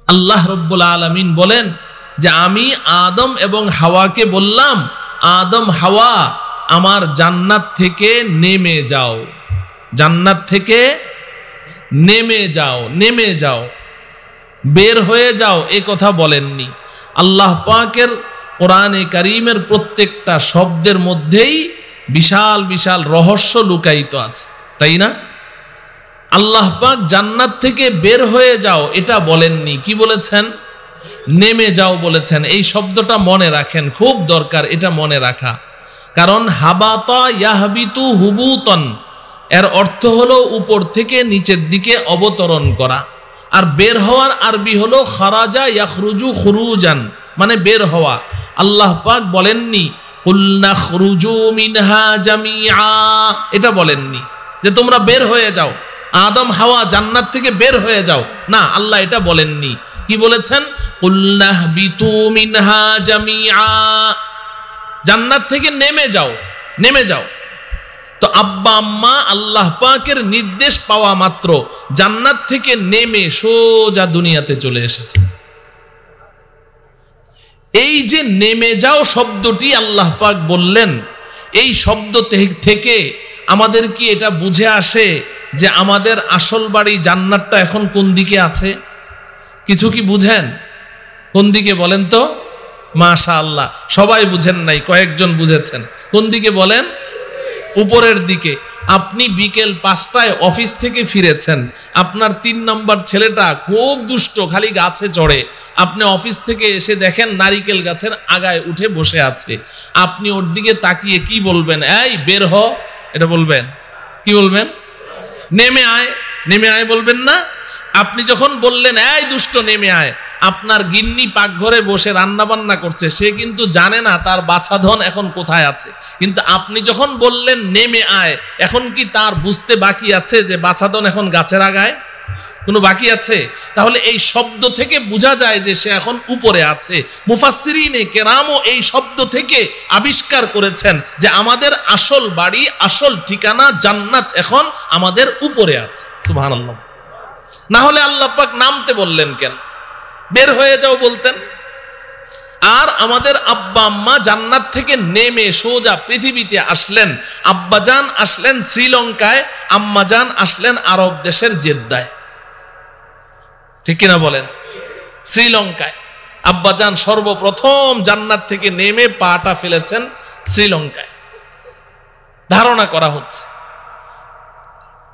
আল্লাহ রব্বুল আলামিন বলেন যে আমি আদম এবং হাওয়াকে বললাম, আদম হাওয়া আমার জান্নাত থেকে নেমে যাও, জান্নাত থেকে নেমে যাও, নেমে যাও, বের হয়ে যাও, এ কথা বলেননি। আল্লাহ পাকের কোরআনে কারীমের প্রত্যেকটা শব্দের মধ্যেই বিশাল বিশাল রহস্য লুকায়িত আছে, তাই না? আল্লাহ পাক জান্নাত থেকে বের হয়ে যাও এটা বলেননি, কি বলেছেন? নেমে যাও বলেছেন। এই শব্দটা মনে রাখেন, খুব দরকার এটা মনে রাখা। কারণ হাবাতা ইয়াহবিতু হুবুতন এর অর্থ হলো উপর থেকে নিচের দিকে অবতরণ করা, আর বের হওয়ার আরবি হলো খারাজা ইয়াখরুজু খুরুজান, মানে বের হওয়া। আল্লাহ পাক বলেননি কুল নাখরুজু মিনহা জামিআ, এটা বলেননি যে তোমরা বের হয়ে যাও, আদম হাওয়া জান্নাত থেকে বের হয়ে যাও, না, আল্লাহ এটা বলেননি। কি বলেছেন? কুল নাহবিতু মিনহা জামিআ, জান্নাত থেকে নেমে যাও, নেমে যাও। তো আব্বা আম্মা আল্লাহ পাকের নির্দেশ পাওয়া মাত্র জান্নাত থেকে নেমে সোজা দুনিয়াতে চলে এসেছে। এই যে নেমে যাও শব্দটি আল্লাহ পাক বললেন, এই শব্দ থেকে আমাদের কি এটা বুঝে আসে যে আমাদের আসল বাড়ি জান্নাতটা এখন কোন দিকে আছে? কিছু কি বুঝেন? কোন দিকে বলেন তো? মাশাআল্লাহ, সবাই বুঝেন নাই, কয়েকজন বুঝেছেন। কোন দিকে বলেন? উপরের দিকে। আপনি বিকেল 5টায় অফিস থেকে ফিরেছেন, আপনার 3 নম্বর ছেলেটা খুব দুষ্ট, খালি গাছে চড়ে। আপনি অফিস থেকে এসে দেখেন নারিকেল গাছের আগায় উঠে বসে আছে। আপনি ওর দিকে তাকিয়ে কি বলবেন? এই বের হ, এটা বলবেন? কি বলবেন? নেমে আয়, নেমে আয় বলবেন না? আপনি যখন বললেন এই দুষ্ট নেমে আয়, আপনার গিন্নি পাকঘরে বসে রান্না বান্না করছে, সে কিন্তু জানে না তার বাছাধন এখন কোথায় আছে। কিন্তু আপনি যখন বললেন নেমে আয়, এখন কি তার বুঝতে বাকি আছে যে বাছাধন এখন গাছের আগায়? কোনো বাকি আছে? তাহলে এই শব্দ থেকে বোঝা যায় যে সে এখন উপরে আছে। মুফাসসিরিনে কেরামও এই শব্দ থেকে আবিষ্কার করেছেন যে আমাদের আসল বাড়ি, আসল ঠিকানা জান্নাত এখন আমাদের উপরে আছে। সুবহানাল্লাহ। না হলে আল্লাহ পাক নামতে বললেন কেন? বের হয়ে যাও বলতেন। আর আমাদের আব্বা আম্মা জান্নাত থেকে নেমে সোজা পৃথিবীতে আসলেন। আব্বাজান আসলেন শ্রীলঙ্কায়, আম্মাজান আসলেন আরব দেশের জেদ্দায়, ঠিক কিনা বলেন? শ্রীলঙ্কায় আব্বাজান সর্বপ্রথম জান্নাত থেকে নেমে পাটা ফেলেছেন শ্রীলঙ্কায়। ধারণা করা হচ্ছে,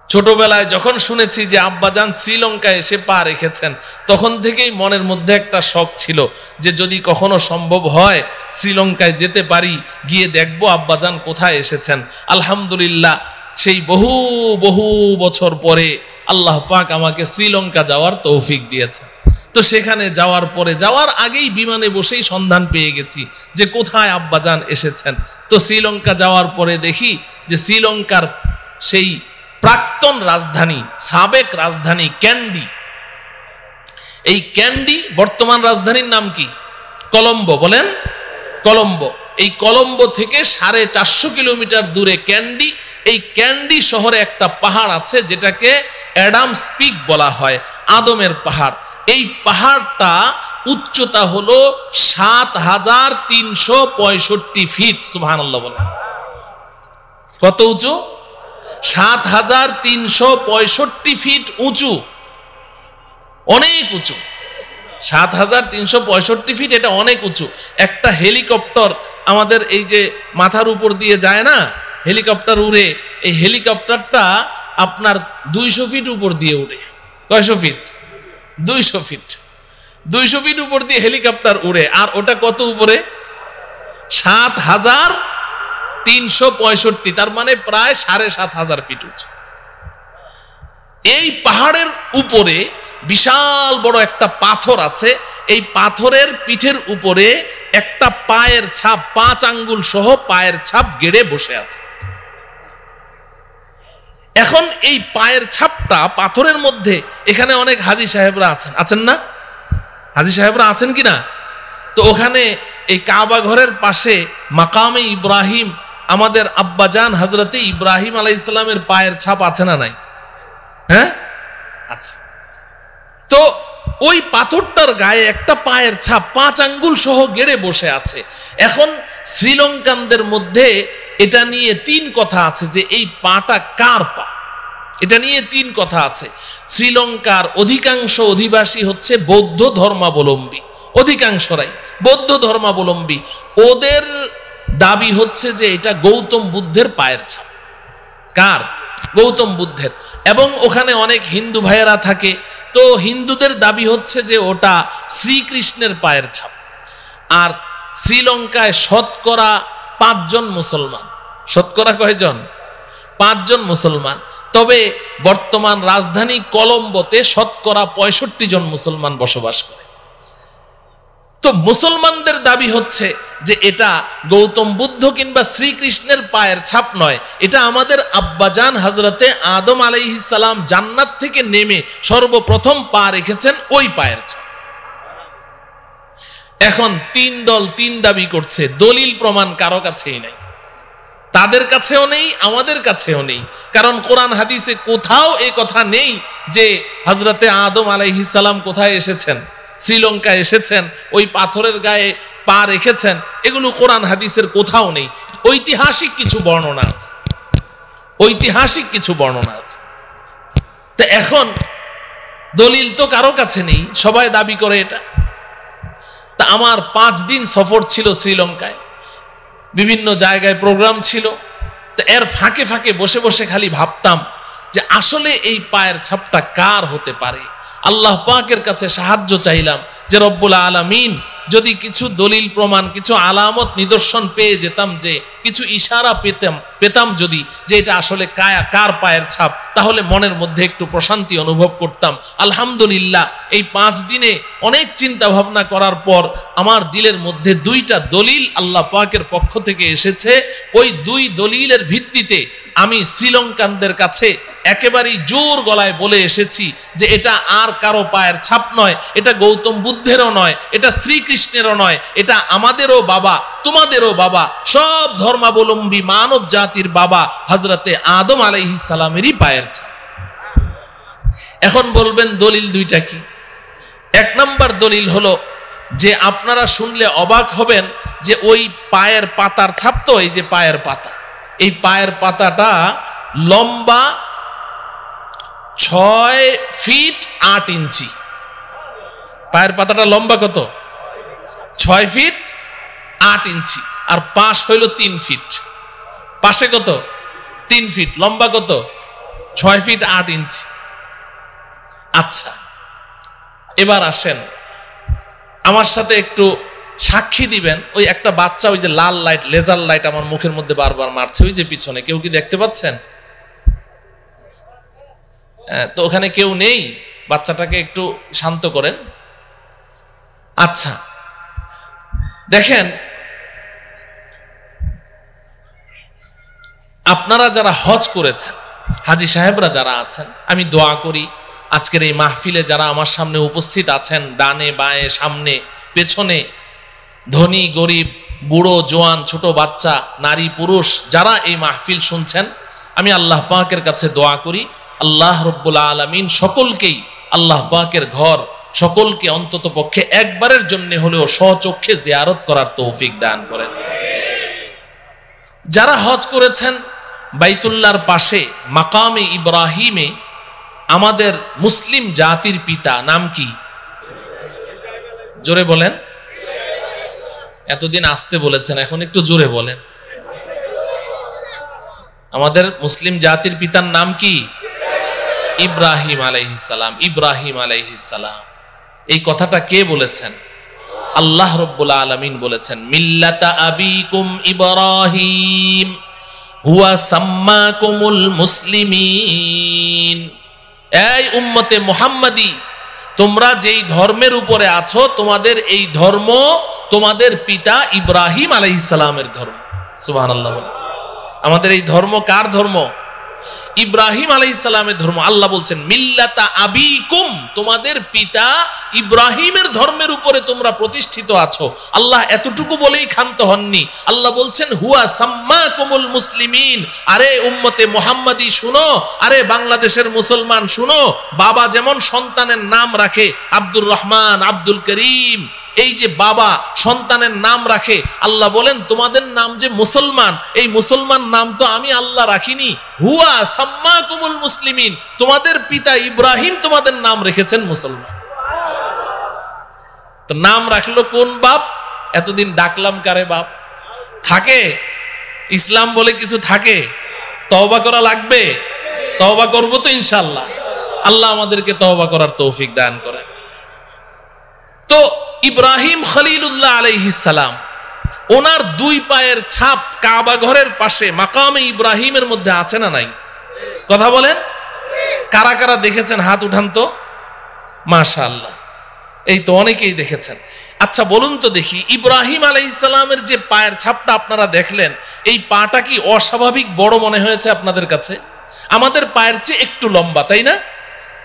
ছোটবেলায় যখন শুনেছি যে আব্বাজান শ্রীলঙ্কায় এসে পা রেখেছেন, তখন থেকেই মনের মধ্যে একটা শখ ছিল যে যদি কখনো সম্ভব হয় শ্রীলঙ্কায় যেতে পারি, গিয়ে দেখবো আব্বাজান কোথায় এসেছেন। আলহামদুলিল্লাহ, সেই বহু বহু বছর পরে আল্লাহ পাক আমাকে শ্রীলঙ্কা যাওয়ার তৌফিক দিয়েছেন। তো সেখানে যাওয়ার পরে, যাওয়ার আগেই বিমানে বসেই সন্ধান পেয়ে গেছি যে কোথায় আব্বাজান এসেছেন। তো শ্রীলঙ্কা যাওয়ার পরে দেখি যে শ্রীলঙ্কার সেই প্রাক্তন রাজধানী, সাবেক রাজধানী ক্যান্ডি, এই ক্যান্ডি বর্তমান রাজধানীর নাম কি? কলম্বো। বলেন কলম্বো। এই কলম্বো থেকে 450 কিলোমিটার দূরে ক্যান্ডি। এই ক্যান্ডি শহরে একটা পাহাড় আছে যেটাকে অ্যাডামস পিক বলা হয়, আদমের পাহাড়। এই পাহাড়টা উচ্চতা হলো 7365 ফিট। সুবহানাল্লাহ বলেন। কত উঁচু? 7365 ফিট উঁচু, অনেক উঁচু। 7365 ফিট, এটা অনেক উঁচু। একটা হেলিকপ্টার আমাদের এই যে মাথার উপর দিয়ে যায় না, হেলিকপ্টার উড়ে, এই হেলিকপ্টারটা আপনার 200 ফিট উপর দিয়ে উড়ে। কয়শো ফিট? 200 ফিট। 200 ফিট উপর দিয়ে হেলিকপ্টার উড়ে, আর ওটা কত উপরে? 7365, তার মানে প্রায় 7500 ফিট উঁচু। এই পাহাড়ের উপরে বিশাল বড় একটা পাথর আছে। এই পাথরের পিঠের উপরে একটা পায়ের ছাপ, 5 আঙ্গুল সহ পায়ের ছাপ গেড়ে বসে আছে। এখন এই পায়ের ছাপটা পাথরের মধ্যে, এখানে অনেক হাজী সাহেবরা আছেন, আছেন না? হাজী সাহেবরা আছেন কিনা? তো ওখানে এই কাবা ঘরের পাশে মাকামে ইব্রাহিম, আমাদের আব্বাজান হযরতে ইব্রাহিম আলাইহিস সালামের পায়ের ছাপ আছে না নাই? হ্যাঁ, আছে। তো ওই পাথরটার গায়ে একটা পায়ের ছাপ 5 আঙ্গুল সহ গেড়ে বসে আছে। এখন শ্রীলঙ্কানদের মধ্যে এটা নিয়ে 3 কথা আছে যে এই পাটা কার পা, এটা নিয়ে 3 কথা আছে। শ্রীলঙ্কার অধিকাংশ অধিবাসী হচ্ছে বৌদ্ধ ধর্মাবলম্বী, অধিকাংশরাই বৌদ্ধ ধর্মাবলম্বী। ওদের দাবি হচ্ছে যে এটা গৌতম বুদ্ধের পায়ের ছাপ। কার? গৌতম বুদ্ধের। এবং ওখানে অনেক হিন্দু ভাইয়েরা থাকে, তো হিন্দুদের দাবি হচ্ছে যে ওটা শ্রীকৃষ্ণের পায়ের ছাপ। আর শ্রীলঙ্কায় শতকরা 5 জন মুসলমান। শতকরা কয়জন? 5 জন মুসলমান। তবে বর্তমান রাজধানী কলম্বোতে শতকরা 65 জন মুসলমান বসবাস করে। তো মুসলমানদের দাবি হচ্ছে যে এটা গৌতম বুদ্ধ কিংবা শ্রীকৃষ্ণের পায়ের ছাপ নয়, এটা আমাদের আব্বাজান হযরতে আদম আলাইহিস সালাম জান্নাত থেকে নেমে সর্বপ্রথম পা রেখেছেন ওই পায়ের ছাপ। এখন 3 দল 3 দাবি করছে, দলিল প্রমাণ কারো কাছেই নাই, তাদের কাছেও নেই, আমাদের কাছেও নেই। কারণ কোরআন হাদিসে কোথাও এই কথা নেই যে হযরতে আদম আলাইহিস সালাম কোথায় এসেছেন, শ্রীলঙ্কায় এসেছেন, ওই পাথরের গায়ে পা রেখেছেন। এগুলো কোরআন হাদিসের কোথাও নেই। ঐতিহাসিক কিছু বর্ণনা আছে, ঐতিহাসিক কিছু বর্ণনা আছে। তো এখন দলিল তো কারো কাছে নেই, সবাই দাবি করে এটা। তা আমার 5 দিন সফর ছিল শ্রীলঙ্কায়, বিভিন্ন জায়গায় প্রোগ্রাম ছিল। তো এর ফাঁকে ফাঁকে বসে বসে খালি ভাবতাম যে আসলে এই পায়ের ছাপটা কার হতে পারে। আল্লাহ পাকের কাছে সাহায্য চাইলাম যে রব্বুল আলামিন যদি কিছু দলিল প্রমাণ, কিছু আলামত নিদর্শন পেয়ে যেতাম, যে কিছু ইশারা পেতাম যদি যে এটা আসলে কার পায়ের ছাপ, তাহলে মনের মধ্যে একটু প্রশান্তি অনুভব করতাম। আলহামদুলিল্লাহ এই 5 দিনে অনেক চিন্তা ভাবনা করার পর আমার দিলের মধ্যে 2টা দলিল আল্লাহ পাকের পক্ষ থেকে এসেছে। ওই 2 দলিলের ভিত্তিতে আমি শ্রীলঙ্কানদের কাছে একেবারেই জোর গলায় বলে এসেছি যে এটা আর কারো পায়ের ছাপ নয়, এটা গৌতম বুদ্ধেরও নয়, এটা শ্রীকৃষ্ণেরও নয়, এটা আমাদেরও বাবা, তোমাদেরও বাবা, সব ধর্মাবলম্বী মানব জাতির বাবা হযরতে আদম আলাইহিস সালামেরই পায়ের ছাপ। এখন বলবেন দলিল 2টা কি? 1 নম্বর দলিল হলো যে আপনারা শুনলে অবাক হবেন যে ওই পায়ের পাতার ছাপ, তো এই যে পায়ের পাতা, এই পায়ের পাতাটা লম্বা 6 ফিট 8 ইঞ্চি। পায়ের পাতাটা লম্বা কত? 6 ফিট 8 ইঞ্চি। আর পাশ হইল 3 ফিট। পাশে কত? 3 ফিট। লম্বা কত? 6 ফিট 8 ইঞ্চি। আচ্ছা, এবার আসেন আমার সাথে একটু সাক্ষী দিবেন। ওই একটা বাচ্চা, ওই যে লাল লাইট, লেজার লাইট আমার মুখের মধ্যে বারবার মারছে, ওই যে পিছনে, কেউ কি দেখতে পাচ্ছেন? তো ওখানে কেউ নেই, বাচ্চাটাকে একটু শান্ত করেন। আচ্ছা দেখেন, আপনারা যারা হজ করেছেন, হাজী সাহেবরা যারা আছেন, আমি দোয়া করি আজকের এই মাহফিলে যারা আমার সামনে উপস্থিত আছেন, ডানে বাঁয়ে সামনে পেছনে, ধনী গরিব, বুড়ো জোয়ান, ছোট বাচ্চা, নারী পুরুষ, যারা এই মাহফিল শুনছেন, আমি আল্লাহ পাকের কাছে দোয়া করি আল্লাহ রব্বুল আলামিন সকলকেই আল্লাহ পাকের ঘর, সকলকে অন্তত পক্ষে একবারের জন্য হলেও স্বচক্ষে জিয়ারত করার তৌফিক দান করেন। যারা হজ করেছেন বাইতুল্লাহর পাশে মাকামে ইব্রাহিমে আমাদের মুসলিম জাতির পিতা নাম কি? জোরে বলেন। এতদিন আসতে বলেছেন, এখন একটু জোরে বলেন। আমাদের মুসলিম জাতির পিতার নাম কি? ইব্রাহিম আলাইহিস সালাম। ইব্রাহিম আলাইহিস সালাম, এই কথাটা কে বলেছেন? আল্লাহ রব্বুল আলামিন বলেছেন, মিল্লাতা আবিকুম ইব্রাহিম হুয়া সাম্মাকুমুল মুসলিমিন। এই উম্মতে মুহাম্মাদি, তোমরা যেই ধর্মের উপরে আছো, তোমাদের এই ধর্ম তোমাদের পিতা ইব্রাহিম আলাইহিস সালামের ধর্ম। সুবহানাল্লাহ। আমাদের এই ধর্ম কার ধর্ম? ইব্রাহিম আলাইহিস সালামের ধর্ম। আল্লাহ বলছেন মিল্লাতা আবিকুম, তোমাদের পিতা ইব্রাহিমের ধর্মের উপরে তোমরা প্রতিষ্ঠিত আছো। আল্লাহ এতটুকু বলেই ক্ষান্ত হননি, আল্লাহ বলছেন হুয়া সাম্মাকুমুল মুসলিমিন। আরে উম্মতে মুহাম্মাদি শুনো, আরে বাংলাদেশের মুসলমান শুনো, বাবা যেমন সন্তানের নাম রাখে আব্দুর রহমান, আব্দুল করিম, এই যে বাবা সন্তানের নাম রাখে, আল্লাহ বলেন তোমাদের নাম যে মুসলমান, এই মুসলমান নাম তো আমি আল্লাহ রাখিনি। হুয়া সাম্মাকুমুল মুসলিমিন, তোমাদের পিতা ইব্রাহিম তোমাদের নাম রেখেছেন মুসলমান। তো নাম রাখলো কোন বাপ? এতদিন ডাকলাম কারে বাপ? থাকে ইসলাম বলে কিছু থাকে? তওবা করা লাগবে, তওবা করব তো ইনশাআল্লাহ। আল্লাহ আমাদেরকে তওবা করার তৌফিক দান করেন। তো ইব্রাহিম খলিলুল্লাহ আলাইহিস সালাম, ওনার দুই পায়ের ছাপ কাবা ঘরের পাশে মাকামে ইব্রাহিমের মধ্যে আছে না নাই? কথা বলেন, কারা কারা দেখেছেন হাত উঠান তো। মাশাআল্লাহ, এই তো অনেকেই দেখেছেন। আচ্ছা বলুন তো দেখি, ইব্রাহিম আলাইহিস সালামের যে পায়ের ছাপটা আপনারা দেখলেন, এই পাটা কি অস্বাভাবিক বড় মনে হয়েছে আপনাদের কাছে? আমাদের পায়ের চেয়ে একটু লম্বা, তাই না?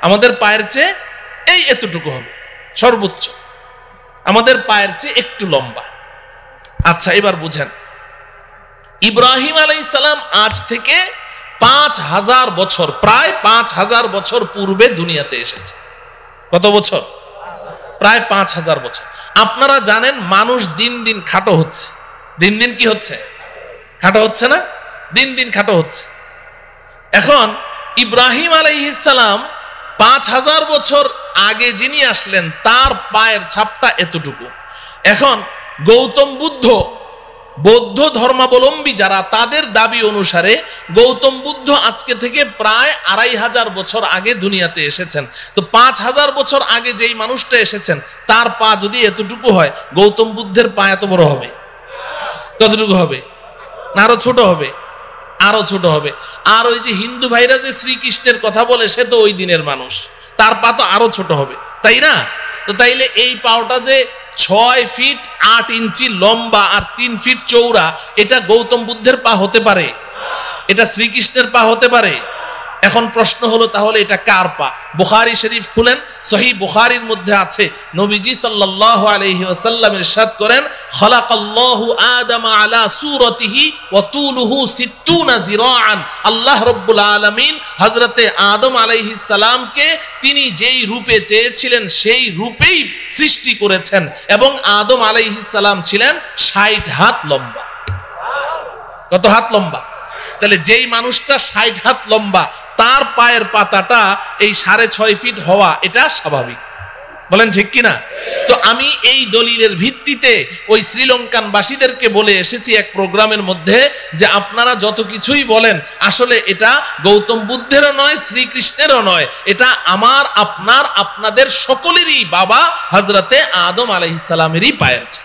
আমাদের পায়ের চেয়ে এই এতটুকু হবে সর্বোচ্চ, আমাদের পায়ের চেয়ে একটু লম্বা। আচ্ছা এবার বুঝেন, ইব্রাহিম আলাইহিস সালাম আজ থেকে 5000 বছর, প্রায় 5000 বছর পূর্বে দুনিয়াতে এসেছে। কত বছর? প্রায় 5000 বছর। আপনারা জানেন মানুষ দিন দিন খাটো হচ্ছে, দিন দিন কি হচ্ছে? খাটো হচ্ছে না? দিন দিন খাটো হচ্ছে। এখন ইব্রাহিম আলাইহিস সালাম 5000 বছর আগে যিনি আসলেন, তার পায়ের ছাপটা এতটুকু। এখন গৌতম বুদ্ধ, বৌদ্ধ ধর্মাবলম্বী যারা, তাদের দাবি অনুসারে গৌতম বুদ্ধ আজকে থেকে প্রায় 2500 বছর আগে দুনিয়াতে এসেছেন। তো 5000 বছর আগে যেই মানুষটা এসেছেন, তার পা যদি এতটুকু হয়, গৌতম বুদ্ধের পা এত বড় হবে? কতটুকু হবে? না আরো ছোট হবে? আরো ছোট হবে। আর ওই যে হিন্দু ভাইরা যে শ্রীকৃষ্ণের কথা বলে, সে তো ওই দিনের মানুষ, তার পা তো আরো ছোট হবে, তাই না? তো তাইলে এই পাওটা যে 6 ফিট 8 ইঞ্চি লম্বা আর 3 ফিট চৌড়া, এটা গৌতম বুদ্ধের পা হতে পারে? এটা শ্রীকৃষ্ণের পা হতে পারে? এখন প্রশ্ন হলো, তাহলে এটা কার পা? বুখারী শরীফ খুলেন, সহিহ বুখারীর মধ্যে আছে, নবীজি সাল্লাল্লাহু আলাইহি ওয়াসাল্লাম ইরশাদ করেন, খালাকাল্লাহু আদামা আলা সূরাতিহি ওয়া তুলুহু 60 জিরাআন। আল্লাহ রাব্বুল আলামিন হযরতে আদম আলাইহিস সালামকে তিনি যেই রূপে চেয়েছিলেন সেই রূপেই সৃষ্টি করেছেন, এবং আদম আলাইহিস সালাম ছিলেন 60 হাত লম্বা। কত হাত লম্বা? তাহলে যেই মানুষটা 60 হাত লম্বা, তার পায়ের পাতাটা এই 6.5 ফিট হওয়া, এটা স্বাভাবিক। বলেন ঠিক কিনা? তো আমি এই দলিলের ভিত্তিতে ওই শ্রীলঙ্কান বাসীদেরকে বলে এসেছি এক প্রোগ্রামের মধ্যে, যে আপনারা যত কিছুই বলেন, আসলে এটা গৌতম বুদ্ধেরও নয়, শ্রীকৃষ্ণেরও নয়, এটা আমার, আপনার, আপনাদের সকলেরই বাবা হযরতে আদম আলাইহিস সালামেরই পায়ের ছাপ।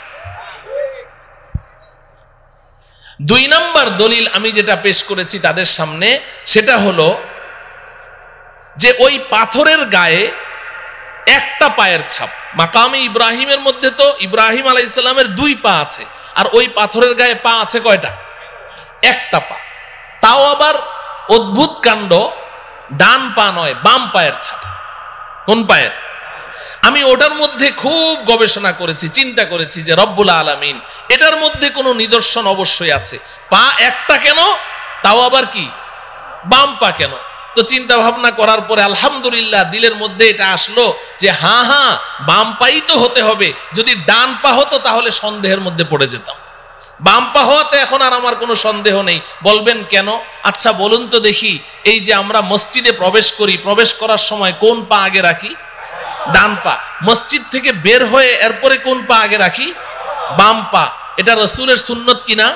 2 নম্বর দলিল আমি যেটা পেশ করেছি তাদের সামনে, সেটা হলো যে ওই পাথরের গায়ে একটা পায়ের ছাপ। মাকামে ইব্রাহিমের মধ্যে তো ইব্রাহিম আলাইহিস সালামের 2 পা আছে, আর ওই পাথরের গায়ে পা আছে কয়টা? একটা পা। তাও আবার অদ্ভুত কাণ্ড, ডান পা নয়, বাম পায়ের ছাপ। কোন পায়ের? আমি ওটার মধ্যে খুব গবেষণা করেছি, চিন্তা করেছি যে রব্বুল আলামিন, এটার মধ্যে কোনো নিদর্শন অবশ্যই আছে। পা একটা কেন, তাও আবার কি বাম পা কেন? তো চিন্তা ভাবনা করার পরে আলহামদুলিল্লাহ দিলের মধ্যে এটা আসলো যে হ্যাঁ, বাম পাই তো হতে হবে। যদি ডান পা হতো তাহলে সন্দেহের মধ্যে পড়ে যেতাম। বাম পা হওয়াতে এখন আর আমার কোনো সন্দেহ নেই। বলবেন কেন? আচ্ছা বলুন তো দেখি, এই যে আমরা মসজিদে প্রবেশ করি, প্রবেশ করার সময় কোন পা আগে রাখি? ডান পা। মসজিদ থেকে বের হয়ে এরপরে কোন পা আগে রাখি? বাম পা। এটা রাসূলের সুন্নত কিনা?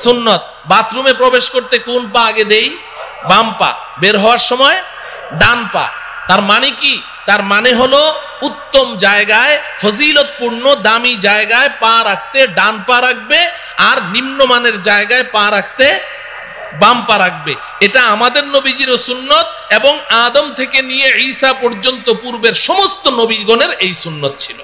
সুন্নত। বাথরুমে প্রবেশ করতে কোন পা আগে দেই? বাম পা। বের হওয়ার সময় ডান পা। তার মানে কি? তার মানে হলো উত্তম জায়গায়, ফজিলতপূর্ণ দামি জায়গায় পা রাখতে ডান পা রাখবে, আর নিম্নমানের জায়গায় পা রাখতে বাম পা রাখবে। এটা আমাদের নবীজিরও সুন্নত, এবং আদম থেকে নিয়ে ঈসা পর্যন্ত পূর্বের সমস্ত নবীগণের এই সুন্নত ছিল।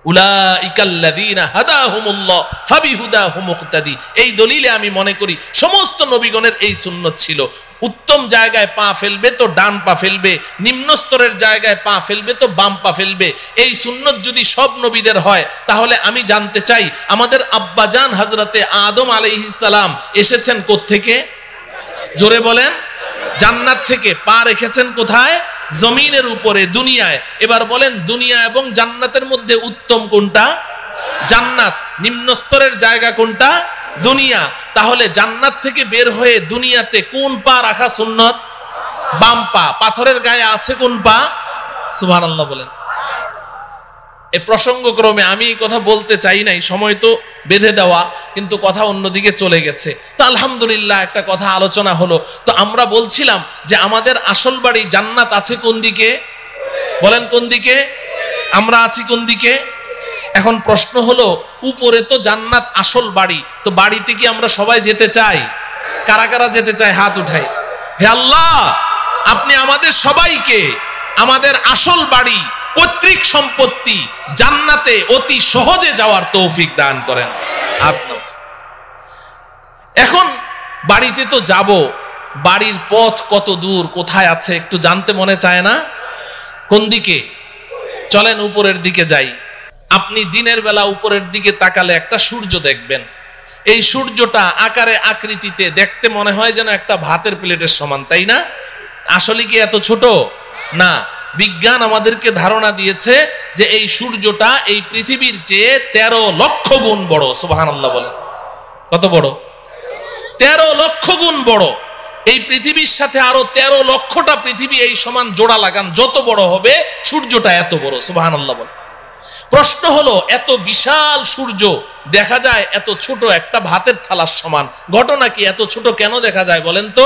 উলাইকাল্লাযীনা হাদাহুমুল্লাহ ফাবিহুদাহুম মুক্তাদি। এই দলিলে আমি মনে করি সমস্ত নবীগণের এই সুন্নত ছিল। উত্তম জায়গায় পা ফেলবে তো ডান পা ফেলবে, নিম্ন স্তরের জায়গায় পা ফেলবে তো বাম পা ফেলবে। এই সুন্নত যদি সব নবীদের হয়, তাহলে আমি জানতে চাই আমাদের আব্বাজান হযরতে আদম আলাইহিস সালাম এসেছেন কোত্থেকে? জোরে বলেন। জান্নাত থেকে। পা রেখেছেন কোথায়? জমিনের উপরে, দুনিয়ায়। এবার বলেন, দুনিয়া এবং জান্নাতের মধ্যে উত্তম কোনটা? জান্নাত। নিম্ন স্তরের জায়গা কোনটা? দুনিয়া। তাহলে জান্নাত থেকে বের হয়ে দুনিয়াতে কোন পা রাখা সুন্নত? বাম পা। পাথরের গায়ে আছে কোন পা? সুবহানাল্লাহ বলেন। এই প্রসঙ্গক্রমে আমি এই কথা বলতে চাই নাই, সময় তো বেঁধে দেওয়া, কিন্তু কথা অন্যদিকে চলে গেছে। তো আলহামদুলিল্লাহ একটা কথা আলোচনা হলো। তো আমরা বলছিলাম যে আমাদের আসল বাড়ি জান্নাত আছে কোন দিকে? বলেন কোন দিকে? আমরা আছি কোন দিকে? এখন প্রশ্ন হলো, উপরে তো জান্নাত আসল বাড়ি, তো বাড়িতে কি আমরা সবাই যেতে চাই? কারা কারা যেতে চায় হাত উঠাই। হে আল্লাহ, আপনি আমাদের সবাইকে আমাদের আসল বাড়ি, পৈতৃক সম্পত্তি জান্নাতে অতি সহজে যাওয়ার তৌফিক দান করেন। এখন বাড়িতে তো যাব, বাড়ির পথ কত দূর, কোথায় আছে একটু জানতে মনে চায় না? কোন দিকে? চলেন উপরের দিকে যাই। আপনি দিনের বেলা উপরের দিকে তাকালে একটা সূর্য দেখবেন। এই সূর্যটা আকারে আকৃতিতে দেখতে মনে হয় যেন একটা ভাতের প্লেটের সমান, তাই না? আসলে কি এত ছোট? না। বিজ্ঞান আমাদেরকে ধারণা দিয়েছে যে এই সূর্যটা এই পৃথিবীর চেয়ে 13 লক্ষ গুণ বড়। সুবহানাল্লাহ বলেন। কত বড়? 13 লক্ষ গুণ বড়। এই পৃথিবীর সাথে আরো 13 লক্ষটা পৃথিবী এই সমান জোড়া লাগান, যত বড় হবে সূর্যটা এত বড়। সুবহানাল্লাহ বলেন। প্রশ্ন হলো, এত বিশাল সূর্য দেখা যায় এত ছোট একটা ভাতের থালার সমান, ঘটনা কি? এত ছোট কেন দেখা যায় বলেন তো?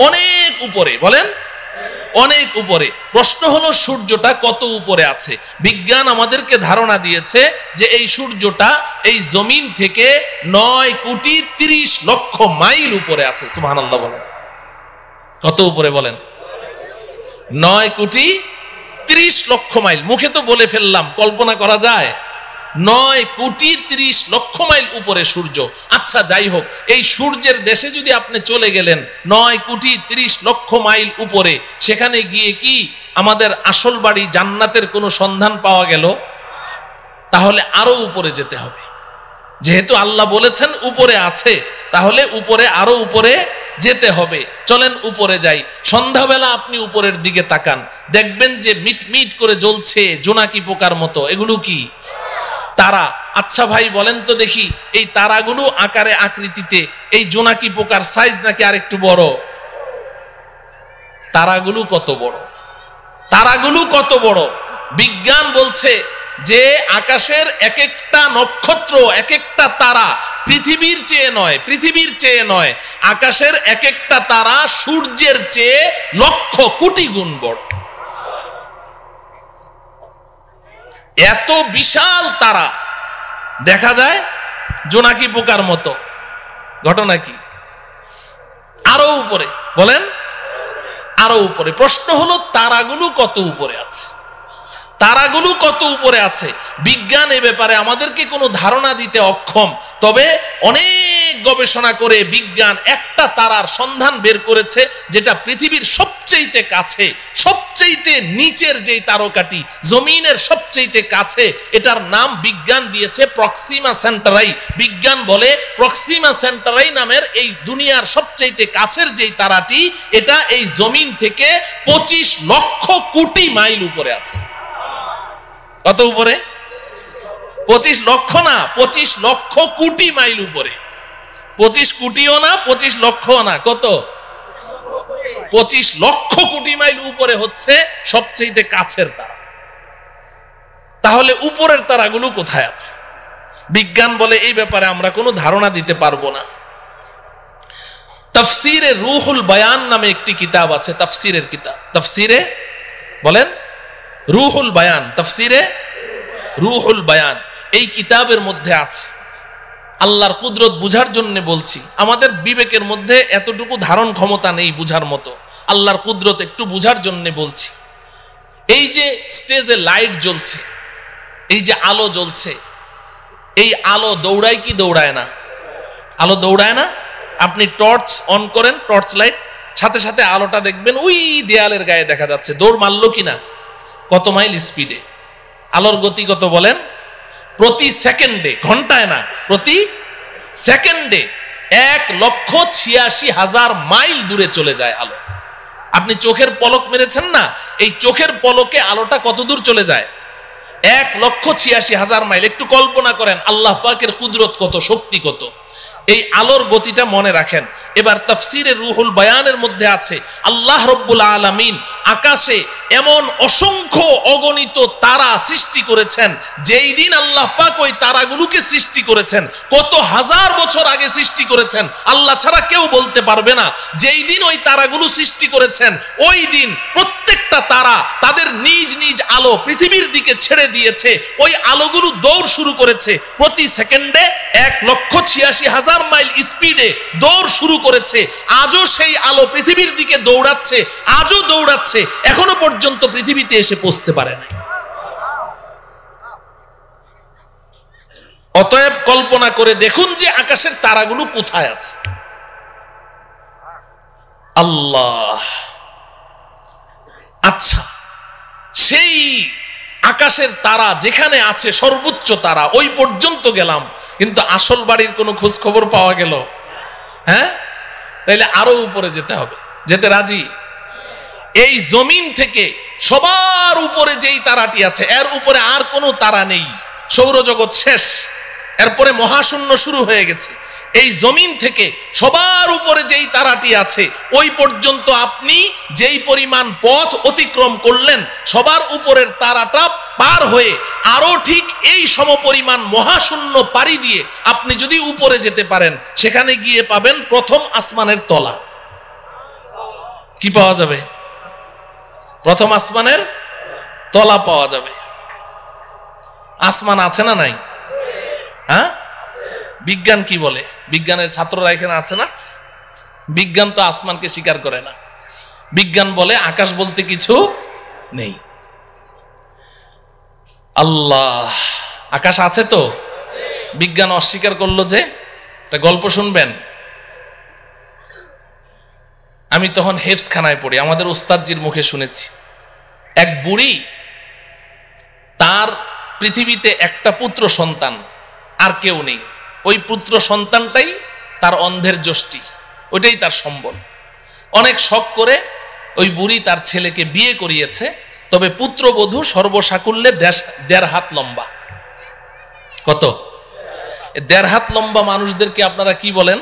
অনেক উপরে। বলেন অনেক উপরে। প্রশ্ন হলো, সূর্যটা কত উপরে আছে? বিজ্ঞান আমাদেরকে ধারণা দিয়েছে যে এই সূর্যটা এই জমিন থেকে 9,30,00,000 মাইল উপরে আছে। সুবহানাল্লাহ বলেন। কত উপরে বলেন? 9,30,00,000 মাইল। মুখে তো বলে ফেললাম, কল্পনা করা যায়? 9,30,00,000 মাইল উপরে সূর্য। আচ্ছা যাই হোক, এই সূর্যের দেশে যদি আপনি চলে গেলেন 9,30,00,000 মাইল উপরে, সেখানে গিয়ে কি আমাদের আসল বাড়ি জান্নাতের কোনো সন্ধান পাওয়া গেল? তাহলে আরো উপরে যেতে হবে। যেহেতু আল্লাহ বলেছেন উপরে আছে, তাহলে উপরে আরো উপরে যেতে হবে। চলেন উপরে যাই। সন্ধ্যাবেলা আপনি উপরের দিকে তাকান, দেখবেন যে মিটমিট করে জ্বলছে জোনাকি পোকার মতো। এগুলো কি? তারা। আচ্ছা ভাই বলেন তো দেখি, এই তারাগুলো আকারে আকৃতিতে এই জোনাকি পোকার সাইজ নাকি আরেকটু বড়? তারাগুলো কত বড়? তারাগুলো কত বড়? বিজ্ঞান বলছে যে আকাশের এক একটা নক্ষত্র, এক একটা তারা পৃথিবীর চেয়ে নয়, পৃথিবীর চেয়ে নয়, আকাশের এক একটা তারা সূর্যের চেয়ে লক্ষ কোটি গুণ বড়। এত বিশাল তারা দেখা যায় জোনাকি পোকার মতো। ঘটনা কি? আরো উপরে। বলেন আরো উপরে। প্রশ্ন হলো, তারাগুলো কত উপরে আছে? তারাগুলো কত উপরে আছে? বিজ্ঞান এ ব্যাপারে আমাদেরকে কোনো ধারণা দিতে অক্ষম। তবে অনেক গবেষণা করে বিজ্ঞান একটা তারার সন্ধান বের করেছে, যেটা পৃথিবীর সবচেয়ে কাছে, সবচেয়ে নিচের যেই তারকাটি, জমিনের সবচেয়ে কাছে, এটার নাম বিজ্ঞান দিয়েছে প্রক্সিমা সেন্টারাই। বিজ্ঞান বলে প্রক্সিমা সেন্টারাই নামের এই দুনিয়ার সবচেয়ে কাছের যেই তারাটি, এটা এই জমিন থেকে 25 লক্ষ কোটি মাইল উপরে আছে। কত উপরে? 25 লক্ষ না, 25 লক্ষ কোটি মাইল উপরে। 25 কোটিও না, 25 লক্ষও না। কত? 25 লক্ষ কোটি মাইল উপরে হচ্ছে সবচেয়ে কাছের তারা। তাহলে উপরের তারাগুলো কোথায় আছে? বিজ্ঞান বলে এই ব্যাপারে আমরা কোনো ধারণা দিতে পারবো না। তাফসিরে রুহুল বায়ান নামে একটি কিতাব আছে, তাফসিরের কিতাব। তাফসিরে বলেন রুহুল বায়ান, তাফসিরে রুহুল বায়ান। এই কিতাবের মধ্যে আছে, আল্লাহর কুদরত বুঝার জন্য বলছি, আমাদের বিবেকের মধ্যে এতটুকু ধারণ ক্ষমতা নেই বুঝার মতো, আল্লাহর কুদরত একটু বুঝার জন্য বলছি। এই যে স্টেজে লাইট জ্বলছে, এই যে আলো জ্বলছে, এই আলো দৌড়ায় কি দৌড়ায় না? আলো দৌড়ায় না? আপনি টর্চ অন করেন, টর্চ লাইট, সাথে সাথে আলোটা দেখবেন ওই দেয়ালের গায়ে দেখা যাচ্ছে। দৌড় মারলো কিনা? কত মাইল স্পিডে? আলোর গতি কত বলেন? প্রতি সেকেন্ডে, ঘন্টায় না, প্রতি সেকেন্ডে 1,86,000 মাইল দূরে চলে যায় আলো। আপনি চোখের পলক মেরেছেন না, এই চোখের পলকে আলোটা কত দূর চলে যায়? 1,86,000 মাইল। একটু কল্পনা করেন আল্লাহ পাকের কুদরত কত, শক্তি কত। এই আলোর গতিটা মনে রাখেন। এবার তাফসীরে রুহুল বায়ানের মধ্যে আছে আল্লাহ রব্বুল আলামিন আকাশে এমন অসংখ্য অগণিত তারা সৃষ্টি করেছেন, যেই দিন আল্লাহ পাক ওই তারাগুলোকে সৃষ্টি করেছেন কত হাজার বছর আগে সৃষ্টি করেছেন আল্লাহ ছাড়া কেউ বলতে পারবে না। যেই দিন ওই তারাগুলো সৃষ্টি করেছেন ওই দিন প্রত্যেকটা তারা তাদের নিজ নিজ আলো পৃথিবীর দিকে ছেড়ে দিয়েছে। ওই আলোগুলো দৌড় শুরু করেছে প্রতি সেকেন্ডে 1,86,000 মাইল স্পিডে দৌড় শুরু করেছে। আজও সেই আলো পৃথিবীর দিকে দৌড়াচ্ছে, আজও দৌড়াচ্ছে, এখনো পর্যন্ত পৃথিবীতে এসে পৌঁছতে পারে নাই। অতএব কল্পনা করে দেখুন যে আকাশের তারাগুলো কোথায় আছে। আল্লাহ, আচ্ছা সেই আকাশের তারা যেখানে আছে সর্বোচ্চ তারা, ওই পর্যন্ত গেলাম, কিন্তু আসল বাড়ির কোনো খোঁজ খবর পাওয়া গেল? হ্যাঁ, তাইলে আরো উপরে যেতে হবে। যেতে রাজি? এই জমিন থেকে সবার উপরে যেই তারাটি আছে এর উপরে আর কোনো তারা নেই, সৌরজগৎ শেষ, এরপরে মহাশূন্য শুরু হয়ে গেছে। এই জমিন থেকে সবার উপরে যেই তারাটি আছে ওই পর্যন্ত আপনি যেই পরিমাণ পথ অতিক্রম করলেন, সবার উপরের তারাটা পার হয়ে আরো ঠিক এই সমপরিমাণ মহাশূন্য পাড়ি দিয়ে আপনি যদি উপরে যেতে পারেন, সেখানে গিয়ে পাবেন প্রথম আসমানের তলা। কি পাওয়া যাবে? প্রথম আসমানের তলা পাওয়া যাবে। আসমান আছে না নাই? হ্যাঁ, বিজ্ঞান কি বলে? বিজ্ঞানের ছাত্ররা এখানে আছে না? বিজ্ঞান তো আসমানকে স্বীকার করে না। বিজ্ঞান বলে আকাশ বলতে কিছু নেই। আল্লাহ, আকাশ আছে তো? বিজ্ঞান অস্বীকার করলো যে। একটা গল্প শুনবেন। আমি তখন হেফজখানায় পড়ি, আমাদের ওস্তাদজির মুখে শুনেছি। এক বুড়ি, তার পৃথিবীতে একটা পুত্র সন্তান, আর কেউ নেই। ওই পুত্র সন্তানটাই তার অন্ধের যষ্টি, ওইটাই তার সম্বল। অনেক শখ করে ওই বুড়ি তার ছেলেকে বিয়ে করিয়েছে, তবে পুত্রবধূ সর্বসাকুল্যে 1.5 হাত লম্বা। কত? 1.5 হাত লম্বা মানুষদেরকে আপনারা কি বলেন?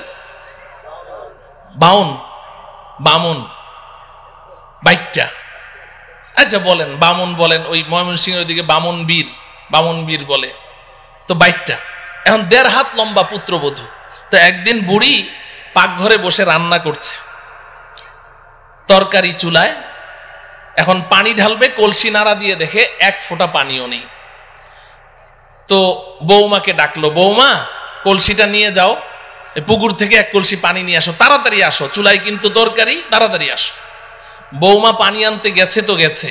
বাউন, বামুন, বাইটটা। আচ্ছা বলেন, বামুন বলেন, ওই ময়মনসিংহের ওইদিকে বামুন বীর বলে, তো বাইটটা। এখন 1.5 হাত লম্বা পুত্রবধূ। তো একদিন বুড়ি পাকঘরে বসে রান্না করছে, তরকারি চুলায়, এখন পানি ঢালবে, কলসি নাড়া দিয়ে দেখে 1 ফোঁটা পানিও নেই। তো বৌমাকে ডাকলো, বৌমা কলসিটা নিয়ে যাও, পুকুর থেকে 1 কলসি পানি নিয়ে আসো, তাড়াতাড়ি আসো, চুলায় কিন্তু তরকারি, তাড়াতাড়ি আসো। বৌমা পানি আনতে গেছে তো গেছে,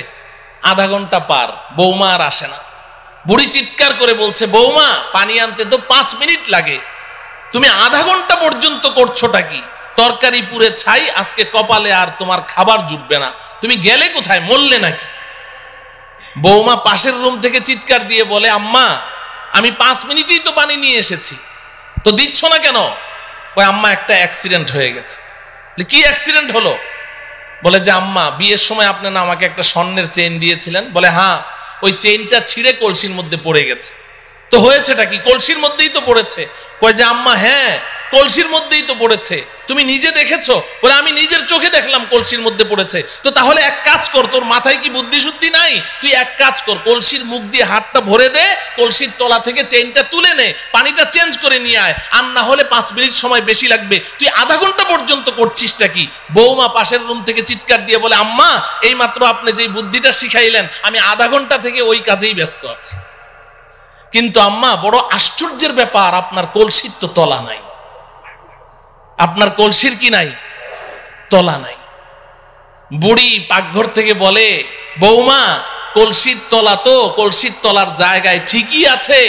আধা ঘন্টা পার, বৌমা আর আসে না। বুড়ি চিৎকার করে বলছে, বৌমা পানি আনতে তো 5 মিনিট লাগে, তুমি আধা ঘন্টা পর্যন্ত করছোটা কি? তরকারি পুড়ে ছাই, আজকে কপালে আর তোমার খাবার জুটবে না, তুমি গেলে কোথায়, মরলে নাকি? বৌমা পাশের রুম থেকে চিৎকার দিয়ে বলে, আম্মা আমি 5 মিনিটেই তো পানি নিয়ে এসেছি, তো দিচ্ছ না কেন? ওই আম্মা একটা অ্যাক্সিডেন্ট হয়ে গেছে। কি অ্যাক্সিডেন্ট হলো? বলে যে আম্মা বিয়ের সময় আপনি না আমাকে একটা স্বর্ণের চেইন দিয়েছিলেন। বলে হ্যাঁ, ওই চেইনটা ছিঁড়ে কলসির মধ্যে পড়ে গেছে। তো হয়েছেটা কি? কলসির মধ্যেই তো পড়েছে। কয় যে আম্মা হ্যাঁ, কলসির মধ্যেই তো পড়েছে, তুমি নিজে দেখেছো? বলে আমি নিজের চোখে দেখলাম কলসির মধ্যে পড়েছে। তো তাহলে এক কাজ কর, তোর মাথায় কি বুদ্ধি শুদ্ধি নাই? তুই এক কাজ কর, কলসির মুখ দিয়ে হাতটা ভরে দে, কলসির তলা থেকে চেইনটা তুলে নে, পানিটা চেঞ্জ করে নিয়ে আয়, আর না হলে 5 মিনিট সময় বেশি লাগবে, তুই আধা ঘন্টা পর্যন্ত করছিসটা কি? বৌমা পাশের রুম থেকে চিৎকার দিয়ে বলে, আম্মা এই মাত্র আপনি যেই বুদ্ধিটা শিখাইলেন, আমি আধা ঘন্টা থেকে ওই কাজেই ব্যস্ত আছি। কিন্তু আম্মা বড় আশ্চর্যের ব্যাপার, আপনার কলসির তো তলা নাই। আপনার কলসির কি নাই? তলা নাই। বুড়ি পাকঘর থেকে বলে, বৌমা কলসির তলা তো কলসির তলার জায়গায় ঠিকই আছে,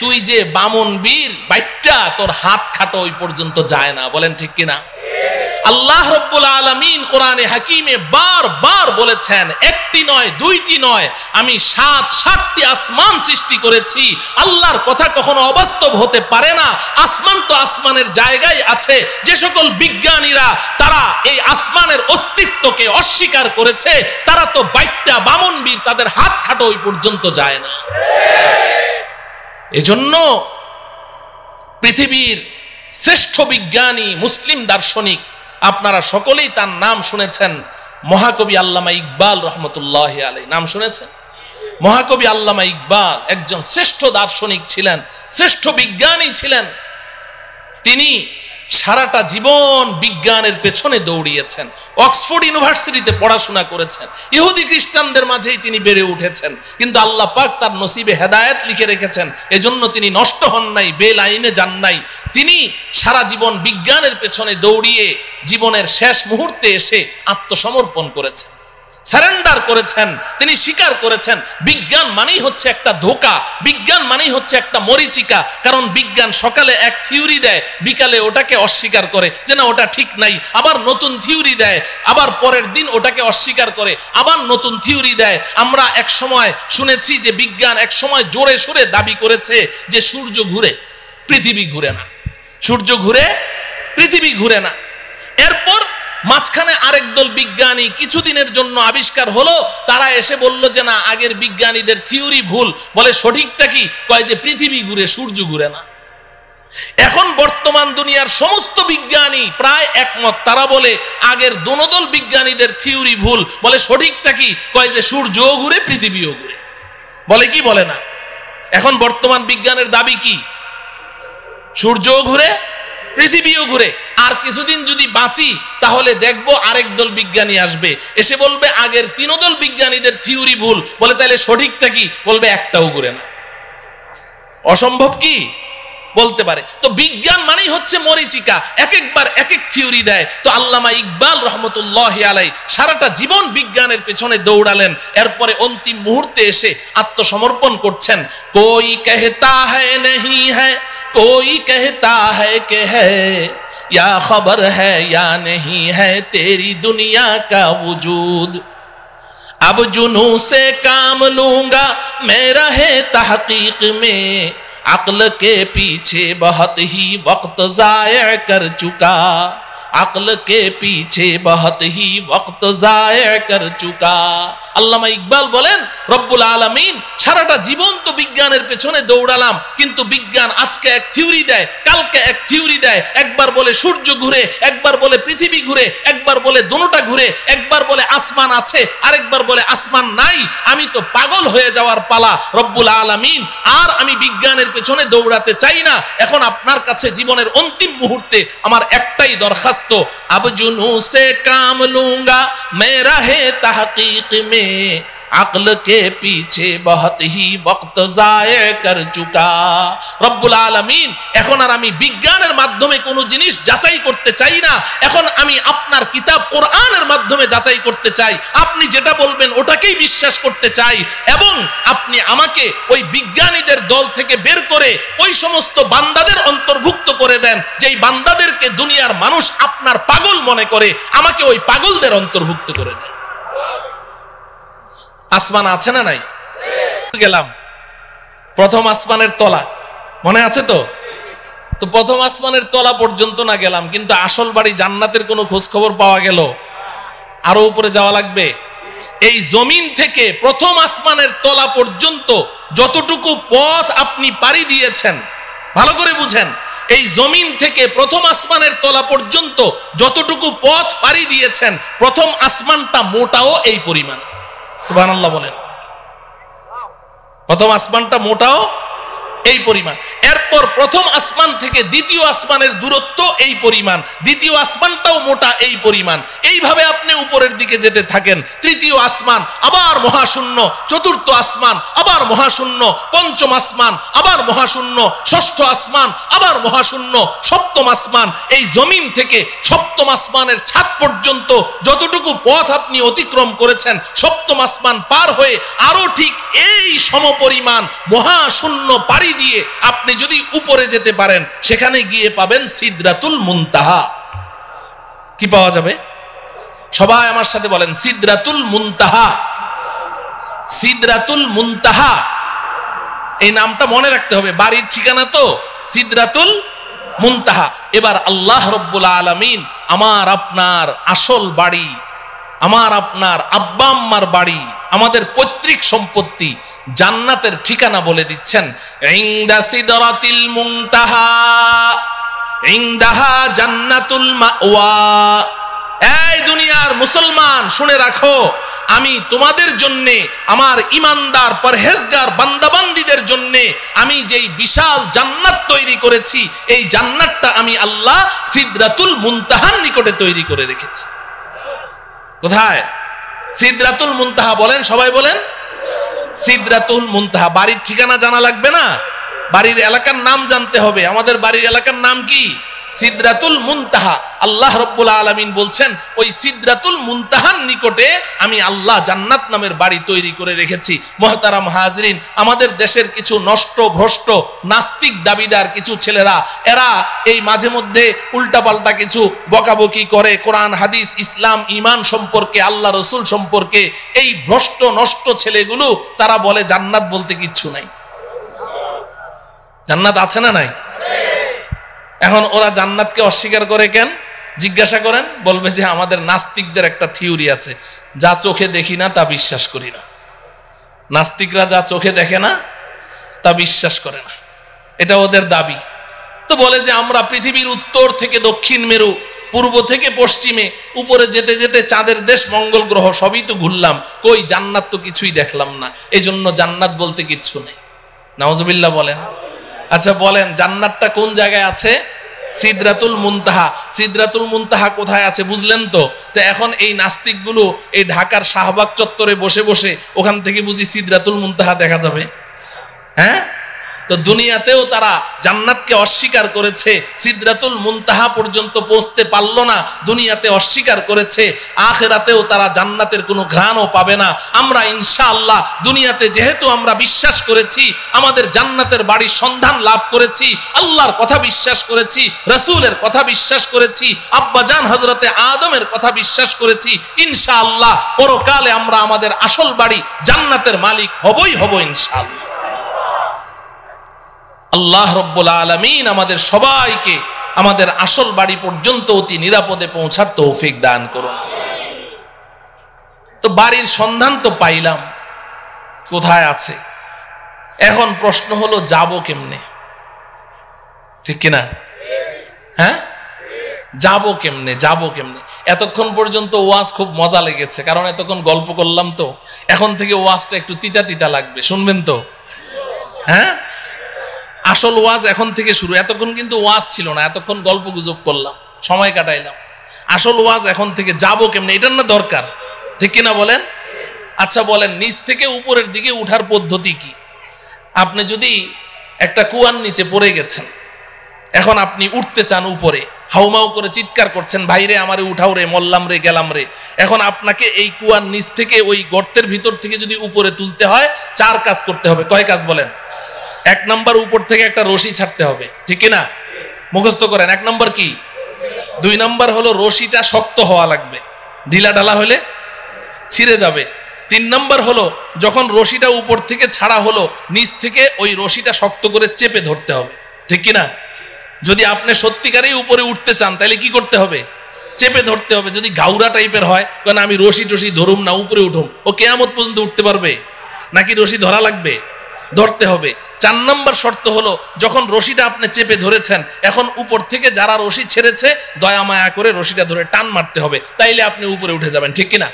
তুই যে বামন বীর বাইটটা তোর হাত খাটো ওই পর্যন্ত যায় না। বলেন ঠিক কিনা? আল্লাহ রব্বুল আলামিন কোরআনে হাকিমে বারবার বলেছেন, একটি নয় দুইটি নয়, আমি সাতটি আসমান সৃষ্টি করেছি। আল্লাহর কথা কখনো অবাস্তব হতে পারে না। আসমান তো আসমানের জায়গায় আছে। যে সকল বিজ্ঞানীরা তারা এই আসমানের অস্তিত্বকে অস্বীকার করেছে, তারা তো বাইটটা বামন বীর, তাদের হাত খাটো ওই পর্যন্ত যায় না। এজন্য পৃথিবীর শ্রেষ্ঠ বিজ্ঞানী মুসলিম দার্শনিক, আপনারা সকলেই তার নাম শুনেছেন, মহাকবি আল্লামা ইকবাল রহমতুল্লাহি আলাইহি। নাম শুনেছেন? মহাকবি আল্লামা ইকবাল একজন শ্রেষ্ঠ দার্শনিক ছিলেন, শ্রেষ্ঠ বিজ্ঞানী ছিলেন। তিনি সারাটা জীবন বিজ্ঞানের পেছনে দৌড়িয়েছেন। অক্সফোর্ড ইউনিভার্সিটিতে পড়াশোনা করেছেন। ইহুদি খ্রিস্টানদের মাঝেই তিনি বেড়ে উঠেছেন, কিন্তু আল্লাহ পাক তার নসিবে হেদায়েত লিখে রেখেছেন। এজন্য তিনি নষ্ট হন নাই, বেলাইনে যান নাই। তিনি সারা জীবন বিজ্ঞানের পেছনে দৌড়িয়ে জীবনের শেষ মুহূর্তে এসে আত্মসমর্পণ করেছেন, সারেন্ডার করেছেন। তিনি স্বীকার করেছেন বিজ্ঞান মানেই হচ্ছে একটা ধোঁকা, বিজ্ঞান মানেই হচ্ছে একটা মরিচিকা। কারণ বিজ্ঞান সকালে এক থিওরি দেয়, বিকালে ওটাকে অস্বীকার করে যে না ওটা ঠিক নাই, আবার নতুন থিওরি দেয়, আবার পরের দিন ওটাকে অস্বীকার করে, আবার নতুন থিওরি দেয়। আমরা এক সময় শুনেছি যে বিজ্ঞান এক সময় জোরে সোরে দাবি করেছে যে সূর্য ঘুরে, পৃথিবী ঘুরে না। সূর্য ঘুরে, পৃথিবী ঘুরে না। এরপর মাঝখানে আরেক দল বিজ্ঞানী কিছুদিনের জন্য আবিষ্কার হলো, তারা এসে বলল যে না আগের বিজ্ঞানীদের থিওরি ভুল। বলে সঠিকটা কি? কয় যে পৃথিবী ঘুরে, সূর্য ঘুরে না। এখন বর্তমান দুনিয়ার সমস্ত বিজ্ঞানী প্রায় একমত। তারা বলে আগের দোনোদল বিজ্ঞানীদের থিওরি ভুল। বলে সঠিকটা কি? কয় যে সূর্যও ঘুরে, পৃথিবীও ঘুরে। বলে কি বলে না? এখন বর্তমান বিজ্ঞানের দাবি কি? সূর্যও ঘুরে, পৃথিবীও ঘুরে। আর কিছুদিন যদি বাঁচি তাহলে দেখবো আরেক দল বিজ্ঞানী আসবে, এসে বলবে আগের তিনদল বিজ্ঞানীদের থিওরি ভুল। বলে তাহলে সঠিকটা কি? বলবে একটাও ঘুরে না। অসম্ভব কি? বলতে পারে। তো বিজ্ঞান মানেই হচ্ছে মরিচিকা, এক একবার এক এক থিওরি দেয়। তো আল্লামা ইকবাল রহমতুল্লাহি আলাইহি সারাটা জীবন বিজ্ঞানের পেছনে দৌড়ালেন, এরপরে অন্তিম মুহূর্তে এসে আত্মসমর্পণ করছেন। কোই कहता है नहीं है, कोई कहता है कि है, या खबर है या नहीं है तेरी दुनिया का वजूद। अब जुनू से काम लूंगा मैं रहे तहकीक में, अक्ल के पीछे बहुत ही वक्त जाया कर चुका, अक्ल के पीछे बहुत ही वक्त जाया कर चुका। আল্লামা ইকবাল বলেন রব্বুল আলামিন সারাটা জীবন তো বিজ্ঞানের পেছনে দৌড়ালাম, কিন্তু বিজ্ঞান আজকে এক থিওরি দেয়, কালকে এক থিওরি দেয়। একবার বলে সূর্য ঘুরে, একবার বলে পৃথিবী ঘুরে, একবার বলে দুটোটা ঘুরে, একবার বলে আসমান আছে, আরেকবার বলে আসমান নাই। আমি তো পাগল হয়ে যাওয়ার পালা রব্বুল আলামিন। আর আমি বিজ্ঞানের পেছনে দৌড়াতে চাই না। এখন আপনার কাছে জীবনের অন্তিম মুহূর্তে আমার একটাই দরখাস্ত, अब जुनू से काम लूंगा मैं रहे तहकीक में, अक्ल के पीछे बहुत ही वक्त जाया कर चुका। রব্বুল আলামিন এখন আর আমি বিজ্ঞানের মাধ্যমে কোনো জিনিস যাচাই করতে চাই না। এখন আমি আপনার কিতাব কোরআনের মাধ্যমে যাচাই করতে চাই। আপনি যেটা বলবেন ওটাকেই বিশ্বাস করতে চাই, এবং আপনি আমাকে ওই বিজ্ঞানীদের দল থেকে বের করে ওই সমস্ত বান্দাদের অন্তর্ভুক্ত করে দেন যেই বান্দাদেরকে দুনিয়ার মানুষ আপনার পাগল মনে করে। আমাকে ওই পাগলদের অন্তর্ভুক্ত করে দেন। আসমান আছে না নাই? গেলাম প্রথম আসমানের তলা, মনে আছে তো? তো প্রথম আসমানের তলা পর্যন্ত না গেলাম, কিন্তু আসল বাড়ি জান্নাতের কোনো খোঁজ খবর পাওয়া গেল? আরো উপরে যাওয়া লাগবে। এই জমিন থেকে প্রথম আসমানের তলা পর্যন্ত যতটুকু পথ আপনি পাড়ি দিয়েছেন, ভালো করে বুঝেন, এই জমিন থেকে প্রথম আসমানের তলা পর্যন্ত যতটুকু পথ পাড়ি দিয়েছেন, প্রথম আসমানটা মোটাও এই পরিমাণ। সুবহানাল্লাহ বলেন। প্রথম আসমানটা মোটাও এই পরিমাণ। এরপর প্রথম আসমান থেকে দ্বিতীয় আসমানের দূরত্ব এই পরিমাণ, দ্বিতীয় আসমানটাও মোটা এই পরিমাণ। এইভাবে আপনি উপরের দিকে যেতে থাকেন। তৃতীয় আসমান আবার মহাশূন্য, চতুর্থ আসমান আবার মহাশূন্য, পঞ্চম আসমান আবার মহাশূন্য, ষষ্ঠ আসমান আবার মহাশূন্য, সপ্তম আসমান। এই জমিন থেকে সপ্তম আসমানের ছাদ পর্যন্ত যতটুকু পথ আপনি অতিক্রম করেছেন, সপ্তম আসমান পার হয়ে আরো ঠিক এই সমপরিমাণ মহাশূন্য পাড়ি দিয়ে আপনি যদি উপরে যেতে পারেন, সেখানে গিয়ে পাবেন সিদরাতুল মুনতাহা। কি পাওয়া যাবে? সবাই আমার সাথে বলেন, সিদরাতুল মুনতাহা। সিদরাতুল মুনতাহা এই নামটা মনে রাখতে হবে, বাড়ির ঠিকানা তো সিদরাতুল মুনতাহা। এবার আল্লাহ রব্বুল আলামিন আমার আপনার আসল বাড়ি, আমার আপনার আব্বা আম্মার বাড়ি, আমাদের পৈতৃক সম্পত্তি জান্নাতের ঠিকানা বলে দিচ্ছেন। ইনদা সিদরাতিল মুনতাহা ইনদাহা জান্নাতুল মাওয়া। এই দুনিয়ার মুসলমান শুনে রাখো, আমি তোমাদের জন্য, আমার ইমানদার পরহেজগার বান্দাবান্দীদের জন্য আমি যেই বিশাল জান্নাত তৈরি করেছি, এই জান্নাতটা আমি আল্লাহ সিদরাতুল মুনতাহার নিকটে তৈরি করে রেখেছি। কোথায়? সিদরাতুল মুনতাহা। বলেন, সবাই বলেন সিদরাতুল মুনতাহা। বাড়ির ঠিকানা জানা লাগবে না, বাড়ির এলাকার নাম জানতে হবে। আমাদের বাড়ির এলাকার নাম কি? সিদরাতুল মুনতাহা। আল্লাহ রব্বুল আলামিন বলছেন, ওই সিদরাতুল মুনতাহার নিকটে আমি আল্লাহ জান্নাত নামের বাড়ি তৈরি করে রেখেছি। মুহতারাম হাজরিন, আমাদের দেশের কিছু নষ্ট ভ্রষ্ট নাস্তিক দাবিদার কিছু ছেলেরা, এরা এই মাঝে মধ্যে উল্টাপাল্টা কিছু বকাবকি করে কোরআন হাদিস ইসলাম ঈমান সম্পর্কে, আল্লাহ রসুল সম্পর্কে। এই ভ্রষ্ট নষ্ট ছেলেগুলো তারা বলে জান্নাত বলতে কিচ্ছু নাই। জান্নাত আছে না নাই? এখন ওরা জান্নাতকে অস্বীকার করে কেন? জিজ্ঞাসা করেন, বলবে যে আমাদের নাস্তিকদের একটা থিওরি আছে, যা চোখে দেখি না তা বিশ্বাস করি না। নাস্তিকরা যা চোখে দেখে না তা বিশ্বাস করে না, এটা ওদের দাবি। তো বলে যে আমরা পৃথিবীর উত্তর থেকে দক্ষিণ মেরু, পূর্ব থেকে পশ্চিমে, উপরে যেতে যেতে চাঁদের দেশ মঙ্গল গ্রহ সবই তো ঘুরলাম, কই জান্নাত তো কিছুই দেখলাম না, এই জন্য জান্নাত বলতে কিচ্ছু নেই। নাউজুবিল্লাহ বলেন। আচ্ছা বলেন, জান্নাতটা কোন জায়গায় আছে? সিদরাতুল মুনতাহা। সিদরাতুল মুনতাহা কোথায় আছে বুঝলেন তো? তো এখন এই নাস্তিকগুলো এই ঢাকার শাহবাগ চত্বরে বসে বসে ওখান থেকে বুঝি সিদরাতুল মুনতাহা দেখা যাবে? হ্যাঁ, তো দুনিয়াতেও তারা জান্নাতকে অস্বীকার করেছে, সিদরাতুল মুনতাহা পর্যন্ত পৌঁছতে পারলো না, দুনিয়াতে অস্বীকার করেছে। আখিরাতেও তারা জান্নাতের কোনো ঘ্রাণও পাবে না। আমরা ইনশাআল্লাহ দুনিয়াতে যেহেতু আমরা বিশ্বাস করেছি, আমাদের জান্নাতের বাড়ির সন্ধান লাভ করেছি, আল্লাহর কথা বিশ্বাস করেছি, রাসূলের কথা বিশ্বাস করেছি, আব্বাজান হযরতে আদমের কথা বিশ্বাস করেছি, ইনশাআল্লাহ পরকালে আমরা আমাদের আসল বাড়ি জান্নাতের মালিক হবই হব ইনশাআল্লাহ। আল্লাহ রব্বুল আলামিন আমাদের সবাইকে আমাদের আসল বাড়ি পর্যন্ত অতি নিরাপদে পৌঁছার তৌফিক দান করুন। তো বাড়ির সন্ধান তো পাইলাম, কোথায় আছে? এখন প্রশ্ন হলো যাব কেমনে? ঠিক কিনা? হ্যাঁ, যাব কেমনে? যাব কেমনে? এতক্ষণ পর্যন্ত ওয়াজ খুব মজা লেগেছে, কারণ এতক্ষণ গল্প করলাম তো। এখন থেকে ওয়াজটা একটু তিতা তিতা লাগবে, শুনবেন তো? হ্যাঁ, আসল ওয়াজ এখন থেকে শুরু। এতক্ষণ কিন্তু ওয়াজ ছিল না, এতক্ষণ গল্প গুজব করলাম, সময় কাটাইলাম। আসল ওয়াজ এখন থেকে। যাব কেমনে, এটার না দরকার, ঠিক কিনা বলেন? আচ্ছা বলেন, নিচ থেকে উপরের দিকে উঠার পদ্ধতি কি? আপনি যদি একটা কুয়ার নিচে পড়ে গেছেন, এখন আপনি উঠতে চান উপরে, হাউমাউ করে চিৎকার করছেন, ভাইরে আমারে উঠাও রে, মল্লাম রে, গেলাম রে। এখন আপনাকে এই কুয়ার নিচ থেকে ওই গর্তের ভিতর থেকে যদি উপরে তুলতে হয়, 4 কাজ করতে হবে। কয় কাজ বলেন? 1 নম্বর, উপর থেকে একটা রশি ছাড়তে হবে, ঠিক কিনা? মুখস্থ করেন। 1 নম্বর কি? 2 নম্বর হলো রশিটা শক্ত হওয়া লাগবে, ঢিলা ঢালা হলে ছিঁড়ে যাবে। 3 নম্বর হলো যখন রশিটা উপর থেকে ছাড়া হলো, নিচ থেকে ওই রশিটা শক্ত করে চেপে ধরতে হবে, ঠিক কিনা? যদি আপনি সত্যিকারেই উপরে উঠতে চান তাহলে কি করতে হবে? চেপে ধরতে হবে। যদি গাউরা টাইপের হয়, কারণ আমি রশি টশি ধরুম না, উপরে উঠুম, ও কিয়ামত পর্যন্ত উঠতে পারবে নাকি? রশি ধরা লাগবে, ধরতে হবে। 4 নম্বর শর্ত হলো, যখন রশিটা আপনি চেপে ধরেছেন, এখন উপর থেকে যারা রশি ছেড়েছে দয়া মায়া করে রশিটা ধরে টান মারতে হবে, তাইলে আপনি উপরে উঠে যাবেন, ঠিক কিনা?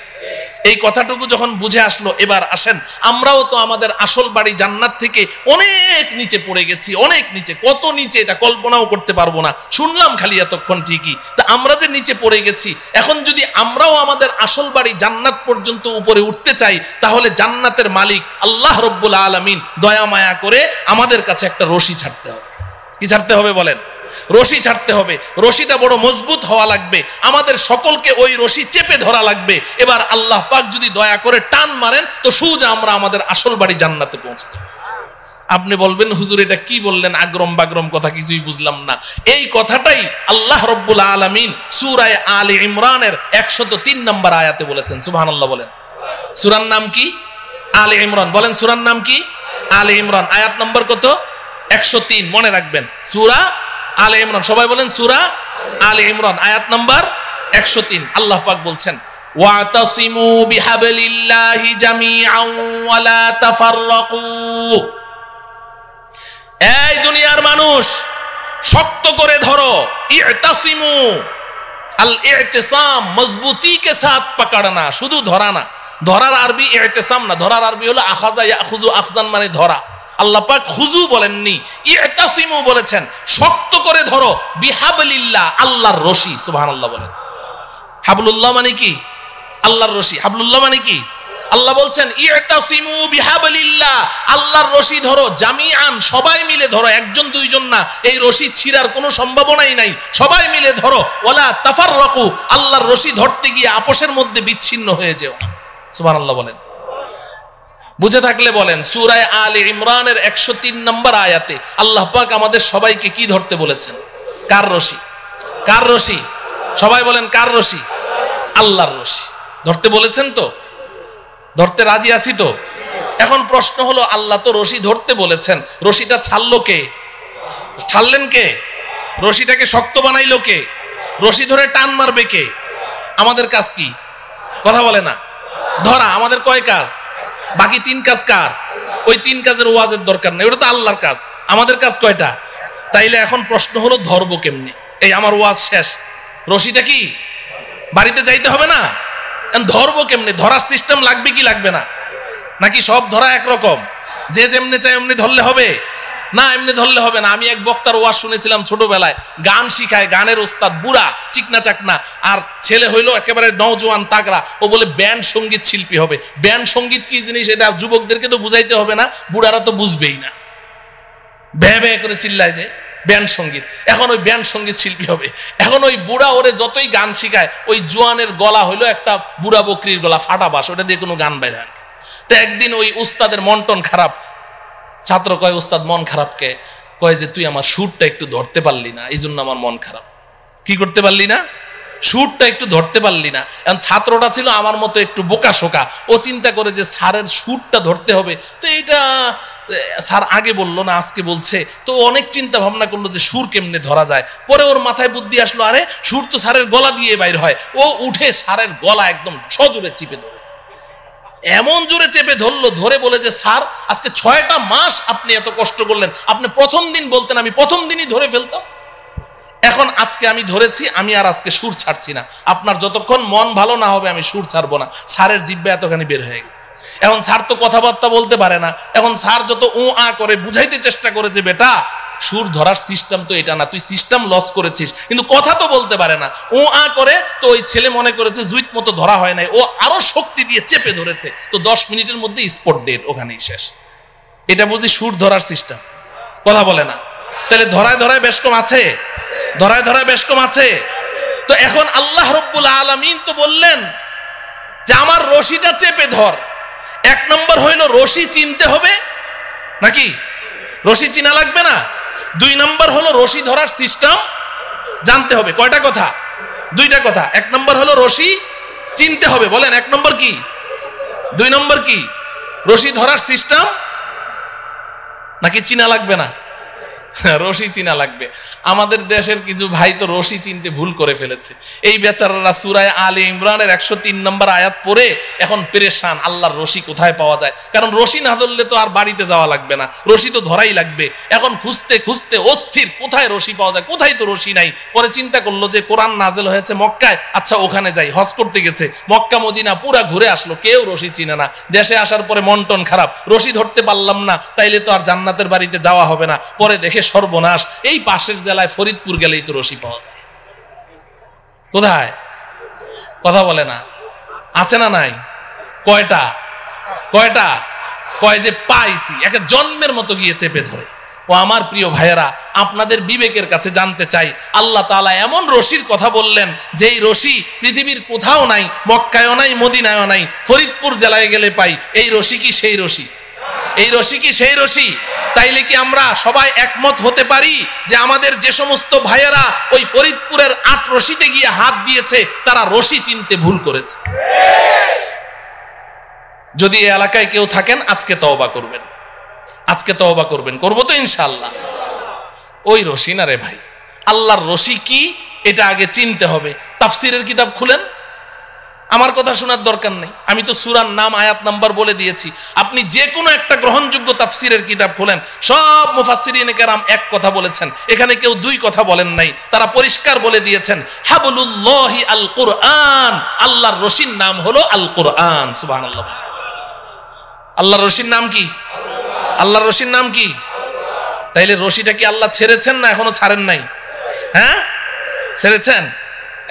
এই কথাটুকু যখন বুঝে আসলো, এবার আসেন আমরাও তো আমাদের আসল বাড়ি জান্নাত থেকে অনেক নিচে পড়ে গেছি, অনেক নিচে। কত নিচে এটা কল্পনাও করতে পারবো না, শুনলাম খালি এতক্ষণ ঠিকই। তা আমরা যে নিচে পড়ে গেছি, এখন যদি আমরাও আমাদের আসল বাড়ি জান্নাত পর্যন্ত উপরে উঠতে চাই, তাহলে জান্নাতের মালিক আল্লাহ রব্বুল আলামিন দয়া মায়া করে আমাদের কাছে একটা রশি ছাড়তে হবে। কি ছাড়তে হবে বলেন? রশি ছাড়তে হবে। রশিটা বড় মজবুত হওয়া লাগবে, আমাদের সকলকে ওই রশি চেপে ধরা লাগবে। এবার আল্লাহ পাক যদি দয়া করে টান মারেন, তো সোজা আমরা আমাদের আসল বাড়ি জান্নাতে পৌঁছে যাব। আপনি বলবেন হুজুর এটা কি বললেন, আগ্রম বাগ্রম কথা, কিছুই বুঝলাম না। এই কথাটাই আল্লাহ রব্বুল আলামিন সূরা আলে ইমরানের 103 নম্বর আয়াতে বলেছেন। সুবহানাল্লাহ বলেন। সূরার নাম কি? আলে ইমরান। বলেন সূরার নাম কি? আলে ইমরান। আয়াত নম্বর কত? 103। মনে রাখবেন, সূরা আলে ইমরান। সবাই বলেন সূরা আলে ইমরান, আয়াত নাম্বার 103। আল্লাহ পাক বলছেন, ওয়াতাসিমু বিহাবলিল্লাহি জামিআন ওয়া লা তাফাররাকু। এই দুনিয়ার মানুষ, শক্ত করে ধরো। ইতাসিমু, আল ইতিসাম মজবুতি কে সাথ পকড়না, শুধু ধরা না। ধরার আরবি ইতিসাম না, ধরার আরবি হলো আখাযা ইয়াখুযু, আখযান মানে ধরা। আল্লাহ পাক খুজু বলেননি, ইতাসিমু বলেছেন। শক্ত করে ধরো, বিহাবলিল্লাহ, আল্লাহর রশি। সুবহানাল্লাহ বলেন। হাবলুল্লাহ মানে কি? আল্লাহর রশি। হাবলুল্লাহ মানে কি? আল্লাহ বলছেন ইতাসিমু বিহাবলিল্লাহ, আল্লাহর রশি ধরো, জামিআন, সবাই মিলে ধরো, একজন দুইজন না। এই রশি ছিঁড়ার কোনো সম্ভাবনাই নাই, সবাই মিলে ধরো। ওয়ালা তাফাররাকু, আল্লাহর রশি ধরতে গিয়ে আপোষের মধ্যে বিচ্ছিন্ন হয়ে যেও না। সুবহানাল্লাহ বলেন। বুঝে থাকলে বলেন। সূরা আলে ইমরানের 103 নম্বর আয়াতে আল্লাহ পাক আমাদের সবাইকে কি ধরতে বলেছেন? কার রশি? কার রশি? সবাই বলেন কার রশি? আল্লাহর রশি ধরতে বলেছেন। তো ধরতে রাজি আছি তো? এখন প্রশ্ন হলো, আল্লাহ তো রশি ধরতে বলেছেন, রশিটা ছাড়লো কে? ছাড়লেন কে? রশিটাকে শক্ত বানাইলো কে? রশি ধরে টান মারবে কে? আমাদের কাজ কি? কথা বলে না। ধরা। আমাদের কয় কাজ? বাকি 3 কাজ কার? ওই 3 কাজের ওয়াজের দরকার নেই, ওটা তো আল্লাহর কাজ। আমাদের কাজ কয়টা? তাইলে এখন প্রশ্ন হলো, ধরবো কেমনি? এই আমার ওয়াজ শেষ, রশিটা কি বাড়িতে যাইতে হবে না? ধরবো কেমনি? ধরার সিস্টেম লাগবে কি লাগবে না? নাকি সব ধরা একরকম, যে যেমনি চাই এমনি ধরলে হবে? না, এমনি ধরলে হবে না। আমি এক বক্তার ওয়াজ শুনেছিলাম ছোটবেলায়, গান শিখায়, গানের ওস্তাদ, বুড়া চিকনা চাকনা, আর ছেলে হইলো একেবারে নওজোয়ান তাগড়া। ও বলে ব্যান্ড সঙ্গীত শিল্পী হবে। ব্যান্ড সঙ্গীত কি জিনিস এটা যুবকদেরকে তো বুঝাইতে হবে না, বুড়ারা তো বুঝবেই না। ভ্যা ভ্যা করে চিল্লায় যে ব্যান্ড সঙ্গীত, এখন ওই ব্যান্ড সঙ্গীত শিল্পী হবে। এখন ওই বুড়া ওরে যতই গান শিখায়, ওই জোয়ানের গলা হইলো একটা বুড়া বকরির গলা, ফাটা বাস, ওটা দিয়ে কোনো গান বাইরে হয় না। তো একদিন ওই উস্তাদের মন টন খারাপ, ছাত্র কয়, উস্তাদ মন খারাপকে? কয় যে তুই আমার সুরটা একটু ধরতে পারলি না, এই জন্য আমার মন খারাপ। কি করতে পারলি না? সুরটা একটু ধরতে পারলি না। এখন ছাত্রটা ছিল আমার মতো একটু বোকা শোকা, ও চিন্তা করে যে স্যারের সুরটা ধরতে হবে, তো এইটা স্যার আগে বললো না আজকে বলছে, তো অনেক চিন্তা ভাবনা করলো যে সুর কেমনে ধরা যায়। পরে ওর মাথায় বুদ্ধি আসলো, আরে সুর তো স্যারের গলা দিয়ে বাইর হয়। ও উঠে স্যারের গলা একদম সজোরে চিপে ধরেছে, এমন জোরে চেপে ধরলো, ধরে বলে যে স্যার আজকে 6টা মাস আপনি এত কষ্ট করলেন, আপনি প্রথম দিন বলতেন আমি প্রথম দিনই ধরে ফেলতাম। এখন আজকে আমি ধরেছি, আমি আর আজকে সুর ছাড়ছি না। আপনার যতক্ষণ মন ভালো না হবে আমি সুর ছাড়বো না। স্যারের জিহ্বা এতখানি বের হয়ে গেছে। এখন স্যার তো কথাবার্তা বলতে পারে না। এখন স্যার যত উ আ করে বুঝাইতে চেষ্টা করেছে, বেটা সুর ধরার সিস্টেম তো এটা না, তুই সিস্টেম লস করেছিস, কিন্তু কথা তো বলতে পারে না, ও আ করে। তো ওই ছেলে মনে করেছে জুইত মতো ধরা হয় নাই, ও আরো শক্তি দিয়ে চেপে ধরেছে। তো 10 মিনিটের মধ্যে স্পট ডেড, ওখানেই শেষ। এটা বুঝি সুর ধরার সিস্টেম? কথা বলে না। তাহলে ধরায় ধরায় বেশ কম আছে, ধরায় ধরায় বেশ কম আছে। তো এখন আল্লাহ রব্বুল আলামিন তো বললেন যে আমার রশিটা চেপে ধর। 1 নম্বর হইল রশি চিনতে হবে, নাকি রশি চিনা লাগবে না? 2 নম্বর হলো রশি ধরার সিস্টেম জানতে হবে। কয়টা কথা? 2টা কথা। 1 নম্বর হলো রশি চিনতে হবে। বলেন 1 নম্বর কি? 2 নম্বর কি? রশি ধরার সিস্টেম নাকি চিনা লাগবে না? রশি চিনা লাগবে। আমাদের দেশের কিছু ভাই তো রশি চিনতে ভুল করে ফেলেছে। এই বেচারারা সূরা আলে ইমরানের 103 নম্বর আয়াত পড়ে এখন পেরেশান, আল্লাহর রশি কোথায় পাওয়া যায়। কারণ রশি না ধরলে তো আর বাড়িতে যাওয়া লাগবে না, রশি তো ধরাই লাগবে। এখন খুঁজতে খুঁজতে অস্থির, কোথায় রশি পাওয়া যায়, কোথায় তো রশি নাই। পরে চিন্তা করলো যে কোরআন নাজেল হয়েছে মক্কায়, আচ্ছা ওখানে যাই। হজ করতে গেছে, মক্কা মদিনা পুরা ঘুরে আসলো, কেউ রশি চিনে না। দেশে আসার পরে মন টন খারাপ, রশি ধরতে পারলাম না, তাইলে তো আর জান্নাতের বাড়িতে যাওয়া হবে না। পরে দেখে সর্বনাশ, এই পাশের জেলায় ফরিদপুর গেলেই তো রশি পাওয়া যায়। কোথায়? কথা বলে না, আছে না নাই? কয়টা? কয়টা? কয় যে পাইছি, একে জন্মের মতো গিয়ে চেপে ধরে। ও আমার প্রিয় ভাইয়েরা, আপনাদের বিবেকের কাছে জানতে চাই, আল্লাহ তাআলা এমন রশির কথা বললেন যেই রশি পৃথিবীর কোথাও নাই, মক্কায়ও নাই, মদিনায়ও নাই, ফরিদপুর জেলায় গেলে পাই। এই রশি কি সেই রশি? এই রশি কি সেই রশি? তাইলে কি আমরা সবাই একমত হতে পারি যে আমাদের যে সমস্ত ভাইয়েরা ওই ফরিদপুরের 8 রশিতে গিয়ে হাত দিয়েছে তারা রশি চিনতে ভুল করেছে? যদি এই এলাকায় কেউ থাকেন আজকে তওবা করবেন, আজকে তওবা করবেন। করবো তো ইনশাআল্লাহ। ওই রশি না রে ভাই, আল্লাহর রশি কি এটা আগে চিনতে হবে। তাফসিরের কিতাব খুলেন, আমার কথা শোনার দরকার নেই, আমি তো সূরার নাম আয়াত নাম্বার বলে দিয়েছি। আপনি যে কোনো একটা গ্রহণযোগ্য তাফসিরের কিতাব খুলেন, সব মুফাসসিরিনে কেরাম এক কথা বলেছেন, এখানে কেউ দুই কথা বলেন নাই। তারা পরিষ্কার বলে দিয়েছেন হাবলুল্লাহি আল কুরআন, আল্লাহর রশির নাম হলো আল কুরআন। সুবহানাল্লাহ। আল্লাহর রশির নাম কি? আল্লাহর রশির নাম কি? তাইলে রশিটা কি আল্লাহ ছেড়েছেন না এখনো ছাড়েন নাই? হ্যাঁ, ছেড়েছেন।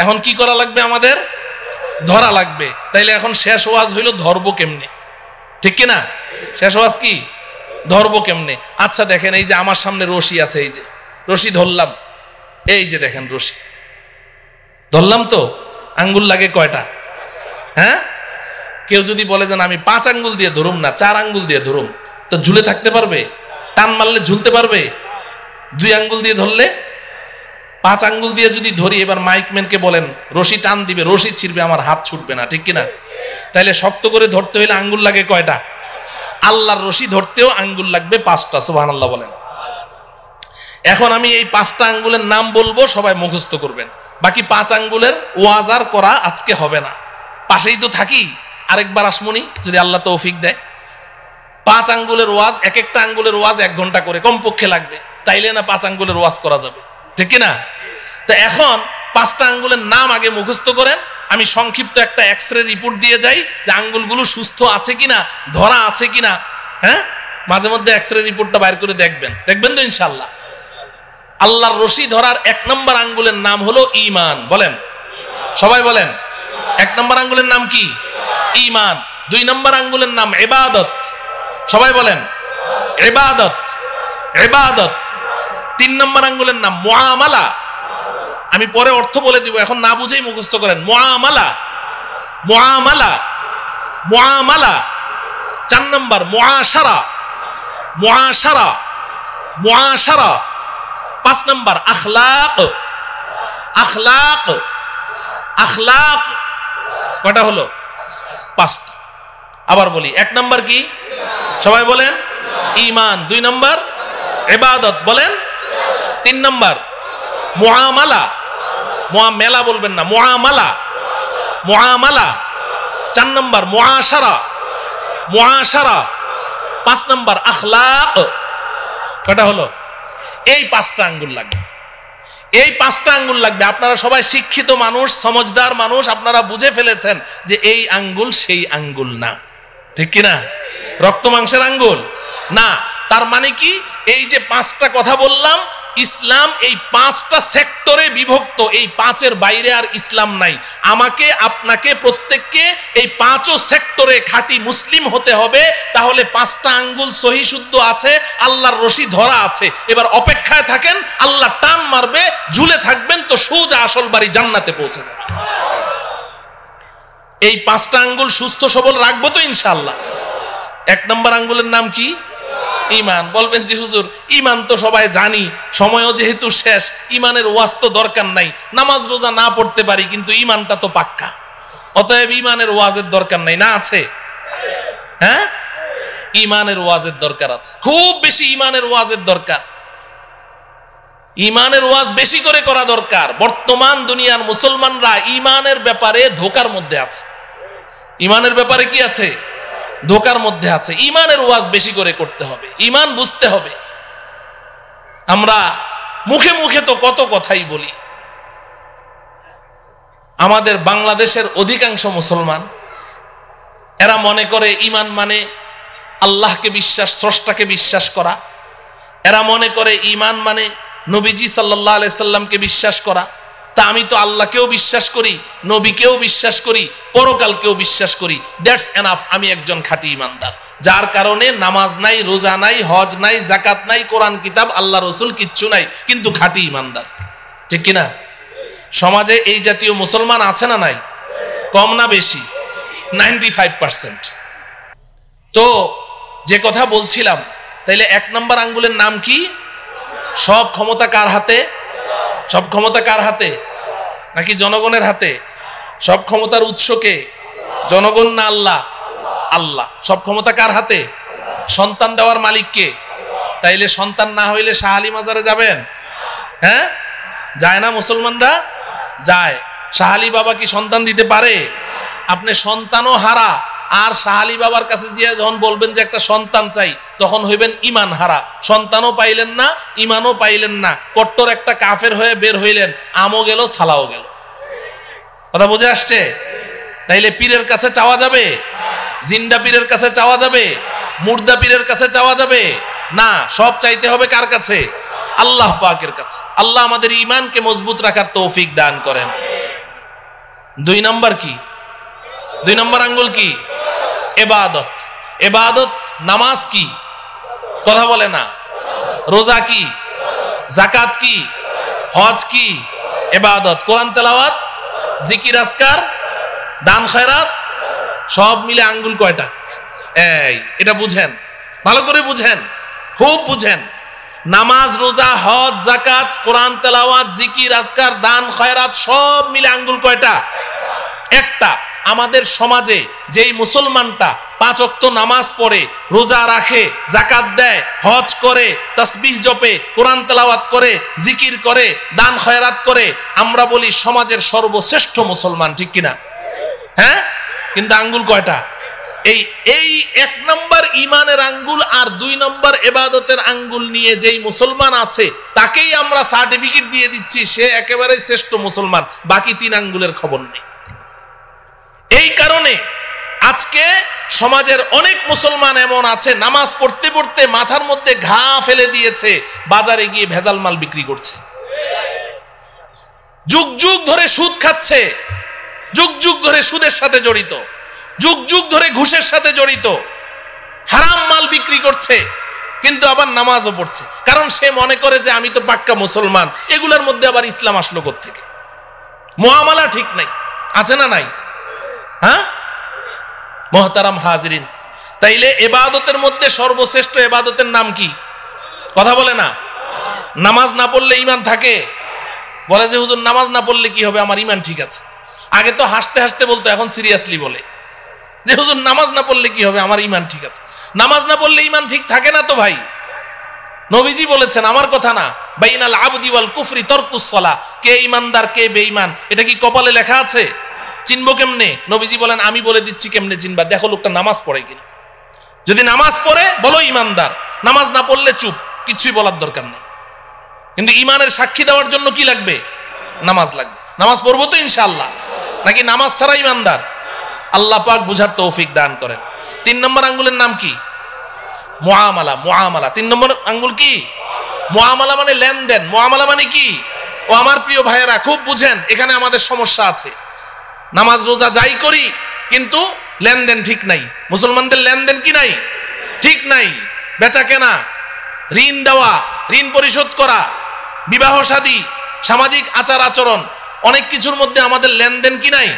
এখন কি করা লাগবে? আমাদের ধরা লাগবে। তাইলে এখন শেষ ওয়াজ হইল ধরবো কেমনে, ঠিক কিনা? শেষ ওয়াজ কি? ধরবো কেমনে। আচ্ছা দেখেন, এই যে আমার সামনে রশি আছে, এই যে রশি ধরলাম, এই যে দেখেন রশি ধরলাম, তো আঙ্গুল লাগে কয়টা? হ্যাঁ, কেউ যদি বলে যে আমি 5 আঙ্গুল দিয়ে ধরুম না, 4 আঙ্গুল দিয়ে ধরুম, তো ঝুলে থাকতে পারবে? টান মারলে ঝুলতে পারবে? 2 আঙ্গুল দিয়ে ধরলে? 5 আঙ্গুল দিয়ে যদি ধরি, এবার মাইকম্যানকে বলেন রশি টান দিবে, রশি ছিড়বে, আমার হাত ছুটবে না, ঠিক কিনা? তাইলে শক্ত করে ধরতে হইলে আঙ্গুল লাগে কয়টা? আল্লাহর রশি ধরতেও আঙ্গুল লাগবে 5টা। সুবহানাল্লাহ বলেন। এখন আমি এই 5টা আঙ্গুলের নাম বলবো, সবাই মুখস্থ করবেন। বাকি 5 আঙ্গুলের ওয়াজ আর করা আজকে হবে না, পাশেই তো থাকি, আরেকবার আসমুনি যদি আল্লাহ তৌফিক দেয়। 5 আঙ্গুলের ওয়াজ, এক একটা আঙ্গুলের ওয়াজ 1 ঘন্টা করে কমপক্ষে লাগবে, তাইলে না 5 আঙ্গুলের ওয়াজ করা যাবে, ঠিক না? তো এখন 5টা আঙ্গুলের নাম আগে মুখস্থ করেন, আমি সংক্ষিপ্ত একটা এক্সরে রিপোর্ট দিয়ে যাই যে আঙ্গুলগুলো সুস্থ আছে কিনা, ধরা আছে কিনা। হ্যাঁ, মাঝে মধ্যে এক্সরে রিপোর্টটা বাইর করে দেখবেন, দেখবেন তো ইনশাআল্লাহ। আল্লাহর রশি ধরার 1 নম্বর আঙ্গুলের নাম হলো ঈমান। বলেন, সবাই বলেন। 1 নম্বর আঙ্গুলের নাম কি? ঈমান। 2 নম্বর আঙ্গুলের নাম ইবাদত। সবাই বলেন ইবাদত, ইবাদত। 3 নম্বর আঙ্গুলের নাম মুআমালা। আমি পরে অর্থ বলে দিব, এখন না বুঝেই মুখস্থ করেন। মুআমালা, মুআমালা, মুআমালা। 4 নম্বর মুআশারা, মুআশারা, মুআশারা। 5 নম্বর আখলাক, আখলাক, আখলাক। কয়টা হলো? 5টা। আবার বলি, 1 নম্বর কি? সবাই বলেন ঈমান। 2 নম্বর ইবাদত। বলেন 3 নম্বর মুআমালা, মুআমালা বলবেন না, মুআমালা, মুআমালা। 4 নম্বর মুআশারা, মুআশারা। 5 নম্বর আখলাক। কয়টা হলো? এই 5টা আঙ্গুল লাগবে, এই 5টা আঙ্গুল লাগবে। আপনারা সবাই শিক্ষিত মানুষ, সমজদার মানুষ, আপনারা বুঝে ফেলেছেন যে এই আঙ্গুল সেই আঙ্গুল না, ঠিক কিনা? রক্ত মাংসের আঙ্গুল না। তার মানে কি? এই যে 5টা কথা বললাম, ইসলাম এই 5টা সেক্টরে বিভক্ত, এই 5-এর বাইরে আর ইসলাম নাই। আমাকে আপনাকে প্রত্যেককে এই 5ও সেক্টরে খাঁটি মুসলিম হতে হবে। তাহলে 5টা আঙ্গুল সহি শুদ্ধ আছে, আল্লাহর রশি ধরা আছে। এবার অপেক্ষায় থাকেন, আল্লাহ টান মারবে, ঝুলে থাকবেন, তো সোজা আসল বাড়ি জান্নাতে পৌঁছে যাবে। এই 5টা আঙ্গুল সুস্থ সবল রাখবো তো ইনশাআল্লাহ। 1 নম্বর আঙ্গুলের নাম কি? ঈমান। বলবেন যে হুজুর ঈমান তো সবাই জানি, সময়ও যেহেতু শেষ, ঈমানের ওয়াজ তো দরকার নাই, নামাজ রোজা না পড়তে পারি, কিন্তু ঈমানটা তো পাক্কা, অতএব ঈমানের ওয়াজের দরকার নাই। না আছে? হ্যাঁ, ঈমানের ওয়াজের দরকার আছে, খুব বেশি ঈমানের ওয়াজের দরকার। ইমানের ওয়াজ বেশি করে করা দরকার। বর্তমান দুনিয়ার মুসলমানরা ইমানের ব্যাপারে ধোকার মধ্যে আছে। ইমানের ব্যাপারে কি আছে? ধোকার মধ্যে আছে। ইমানের ওয়াজ বেশি করে করতে হবে, ইমান বুঝতে হবে। আমরা মুখে মুখে তো কত কথাই বলি। আমাদের বাংলাদেশের অধিকাংশ মুসলমান এরা মনে করে ইমান মানে আল্লাহকে বিশ্বাস, স্রষ্টাকে বিশ্বাস করা। এরা মনে করে ইমান মানে নবীজি সাল্লাল্লাহু আলাইহি সাল্লামকে বিশ্বাস করা। তা আমি তো আল্লাহকেও বিশ্বাস করি, নবীকেও বিশ্বাস করি, পরকালকেও বিশ্বাস করি, দ্যাটস এনাফ, আমি একজন খাঁটি ইমানদার। যার কারণে নামাজ নাই, রোজা নাই, হজ নাই, যাকাত নাই, কোরআন কিতাব, আল্লাহ রসুল কিচ্ছু নাই, কিন্তু খাঁটি ইমানদার। ঠিক কিনা? সমাজে এই জাতীয় মুসলমান আছে না নাই? কম না বেশি? 95%। তো যে কথা বলছিলাম, তাইলে 1 নম্বর আঙ্গুলের নাম কি? সব ক্ষমতা কার হাতে? সব ক্ষমতা কার হাতে? নাকি জনগণের হাতে? সব ক্ষমতার উৎস কে? জনগণ না আল্লাহ? আল্লাহ। সব ক্ষমতা কার হাতে? সন্তান দেওয়ার মালিক কে? তাইলে সন্তান না হইলে শাহ আলী মাজারে যাবেন? হ্যাঁ, যায় না মুসলমানরা? যায়। শাহ আলী বাবা কি সন্তান দিতে পারে? আপনি সন্তানও হারা, আর শাহ আলী বাবার কাছে গিয়ে যখন বলবেন যে একটা সন্তান চাই, তখন হইবেন ইমান হারা। সন্তানও পাইলেন না, ইমানও পাইলেন না, কট্টর একটা কাফের হয়ে বের হইলেন, আমও গেল, ছালাও গেল। কথা বুঝে আসছে? তাইলে পীরের কাছে চাওয়া যাবে? জিন্দা পীরের কাছে চাওয়া যাবে? মুর্দা পীরের কাছে চাওয়া যাবে না। সব চাইতে হবে কার কাছে? আল্লাহ পাকের কাছে। আল্লাহ আমাদের ইমানকে মজবুত রাখার তৌফিক দান করেন। 2 নম্বর কি? 2 নম্বর আঙ্গুল কি? ইবাদত। ইবাদত। নামাজ কি? কথা বলে না। রোজা কি? যাকাত কি? হজ কি? ইবাদত। কোরআন তেলাওয়াত, জিকির আজকার, দান খয়রাত, সব মিলে আঙ্গুল কয়টা? এটা বুঝেন, ভালো করে বুঝেন, খুব বুঝেন। নামাজ, রোজা, হজ, যাকাত, কোরআন তেলাওয়াত, জিকির আজকার, দান খয়রাত, সব মিলে আঙ্গুল কয়টা? একটা। আমাদের সমাজে যেই মুসলমানটা 5 ওয়াক্ত নামাজ পড়ে, রোজা রাখে, যাকাত দেয়, হজ করে, তাসবিহ জপে, কোরআন তেলাওয়াত করে, জিকির করে, দান খয়রাত করে, আমরা বলি সমাজের সর্বশ্রেষ্ঠ মুসলমান। ঠিক কিনা? হ্যাঁ, কিন্তু আঙ্গুল কয়টা? এই 1 নম্বর ইমানের আঙ্গুল আর 2 নম্বর ইবাদতের আঙ্গুল নিয়ে যেই মুসলমান আছে, তাকেই আমরা সার্টিফিকেট দিয়ে দিচ্ছি সে একেবারে শ্রেষ্ঠ মুসলমান। বাকি 3 আঙ্গুলের খবর নেই। এই কারণে আজকে সমাজের অনেক মুসলমান এমন আছে, নামাজ পড়তে পড়তে মাথার মধ্যে ঘা ফেলে দিয়েছে, বাজারে গিয়ে ভেজাল মাল বিক্রি করছে, যুগ যুগ ধরে সুদ খাচ্ছে, যুগ যুগ ধরে সুদের সাথে জড়িত, যুগ যুগ ধরে ঘুষের সাথে জড়িত, হারাম মাল বিক্রি করছে, কিন্তু আবার নামাজও পড়ছে। কারণ সে মনে করে যে আমি তো পাক্কা মুসলমান, এগুলোর মধ্যে আবার ইসলাম আসলো কোত্থেকে? মুআমালা ঠিক নাই, আছে না নাই? হ্যাঁ মুহতারাম হাজিরিন, তাইলে ইবাদতের মধ্যে সর্বশ্রেষ্ঠ ইবাদতের নাম কি? কথা বলে না। নামাজ না পড়লে ঈমান থাকে? বলে যে হুজুর নামাজ না পড়লে কি হবে, আমার ঈমান ঠিক আছে। আগে তো হাসতে হাসতে বলতো, এখন সিরিয়াসলি বলে যে হুজুর নামাজ না পড়লে কি হবে, আমার ঈমান ঠিক আছে। নামাজ না পড়লে ঈমান ঠিক থাকে না তো ভাই। নবীজি বলেছেন, আমার কথা না, বাইনাল আবদি ওয়াল কুফরি তারকুস সালাহ, কে ঈমানদার কে বেঈমান এটা কি কপালে লেখা আছে? চিনবো কেমনে? নবীজি বলেন, আমি বলে দিচ্ছি কেমনে চিনবা, দেখো লোকটা নামাজ পড়ে কিনা। যদি নামাজ পড়ে বলো ঈমানদার, নামাজ না পড়লে চুপ, কিছুই বলার দরকার নেই। কিন্তু ঈমানের সাক্ষী দেওয়ার জন্য কি লাগবে? নামাজ লাগবে। নামাজ পড়বো তো ইনশাআল্লাহ, নাকি নামাজ ছাড়া ঈমানদার? আল্লাহ পাক বুঝার তৌফিক দান করেন। 3 নম্বর আঙ্গুলের নাম কি? মুআমালা। মুআমালা 3 নম্বর আঙ্গুল কি? মুআমালা মানে লেনদেন। মুআমালা মানে কি? ও আমার প্রিয় ভাইয়েরা, খুব বুঝেন, এখানে আমাদের সমস্যা আছে। নামাজ রোজা যাই করি, কিন্তু লেনদেন ঠিক নাই। মুসলমানদের লেনদেন কি নাই? ঠিক নাই। বেচা কেনা, ঋণ দেওয়া, ঋণ পরিশোধ করা, বিবাহ শাদী, সামাজিক আচার আচরণ, অনেক কিছুর মধ্যে আমাদের লেনদেন কি নাই?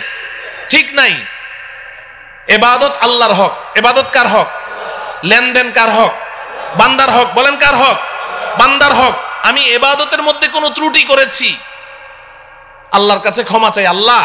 ঠিক নাই। ইবাদত আল্লাহর হক। ইবাদত কার হক? লেনদেন কার হক? বান্দার হক। বলেন কার হক? বান্দার হক। আমি ইবাদতের মধ্যে কোনো ত্রুটি করেছি, আল্লাহর কাছে ক্ষমা চাই। আল্লাহ,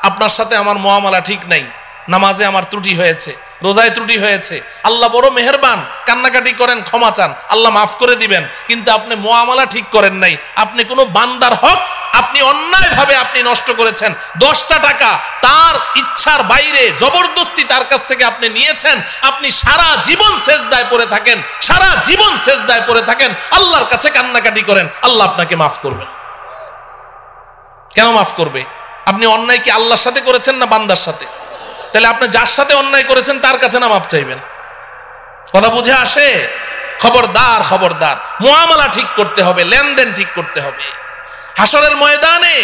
আপনার সাথে আমার মুআমালা ঠিক নাই, নামাজে আমার ত্রুটি হয়েছে, রোজায় ত্রুটি হয়েছে, আল্লাহ বড় মেহেরবান, কান্নাকাটি করেন, ক্ষমা চান, আল্লাহ মাফ করে দিবেন। কিন্তু আপনি মুআমালা ঠিক করেন নাই, আপনি কোনো বান্দার হক আপনি অন্যায়ভাবে আপনি নষ্ট করেছেন। 10টা টাকা তার ইচ্ছার বাইরে জবরদস্তি তার কাছ থেকে আপনি নিয়েছেন, আপনি সারা জীবন সেজদায় পড়ে থাকেন, সারা জীবন সেজদায় পড়ে থাকেন, আল্লাহর কাছে কান্নাকাটি করেন, আল্লাহ আপনাকে মাফ করবে না। কেন মাফ করবে? আপনি অন্যায় কি আল্লাহর সাথে করেছেন না বান্দার সাথে? তাহলে আপনি যার সাথে অন্যায় করেছেন তার কাছে না মাফ চাইবেন? কথা বুঝে আসে? খবরদার, খবরদার, মুআমালা ঠিক করতে হবে, লেনদেন ঠিক করতে হবে। হাসরের ময়দানে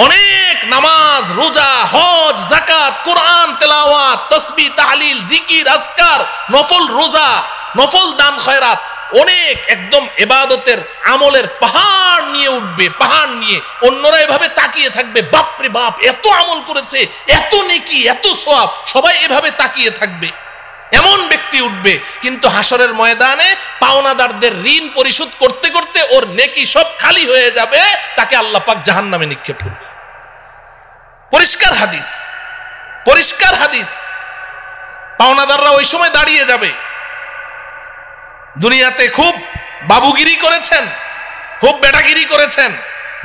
অনেক নামাজ, রোজা, হজ, যাকাত, কোরআন তেলাওয়াত, তাসবিহ, তাহলিল, জিকির, আজকার, নফল রোজা, নফল দান খয়রাত, অনেক একদম ইবাদতের আমলের পাহাড় নিয়ে উঠবে, পাহাড় নিয়ে। অন্যরা এভাবে তাকিয়ে থাকবে, বাপরে বাপ, এত আমল করেছে, এত নেকি, এত সওয়াব, সবাই এভাবে তাকিয়ে থাকবে। এমন ব্যক্তি উঠবে, কিন্তু হাসরের ময়দানে পাওনাদারদের ঋণ পরিশোধ করতে করতে ওর নেকি সব খালি হয়ে যাবে, তাকে আল্লাহ পাক জাহান্নামে নিক্ষেপ করবে। পরিষ্কার হাদিস, পরিষ্কার হাদিস। পাওনাদাররা ওই সময় দাঁড়িয়ে যাবে, দুনিয়াতে খুব বাবুগিরি করেছেন, খুব বেটাগিরি করেছেন,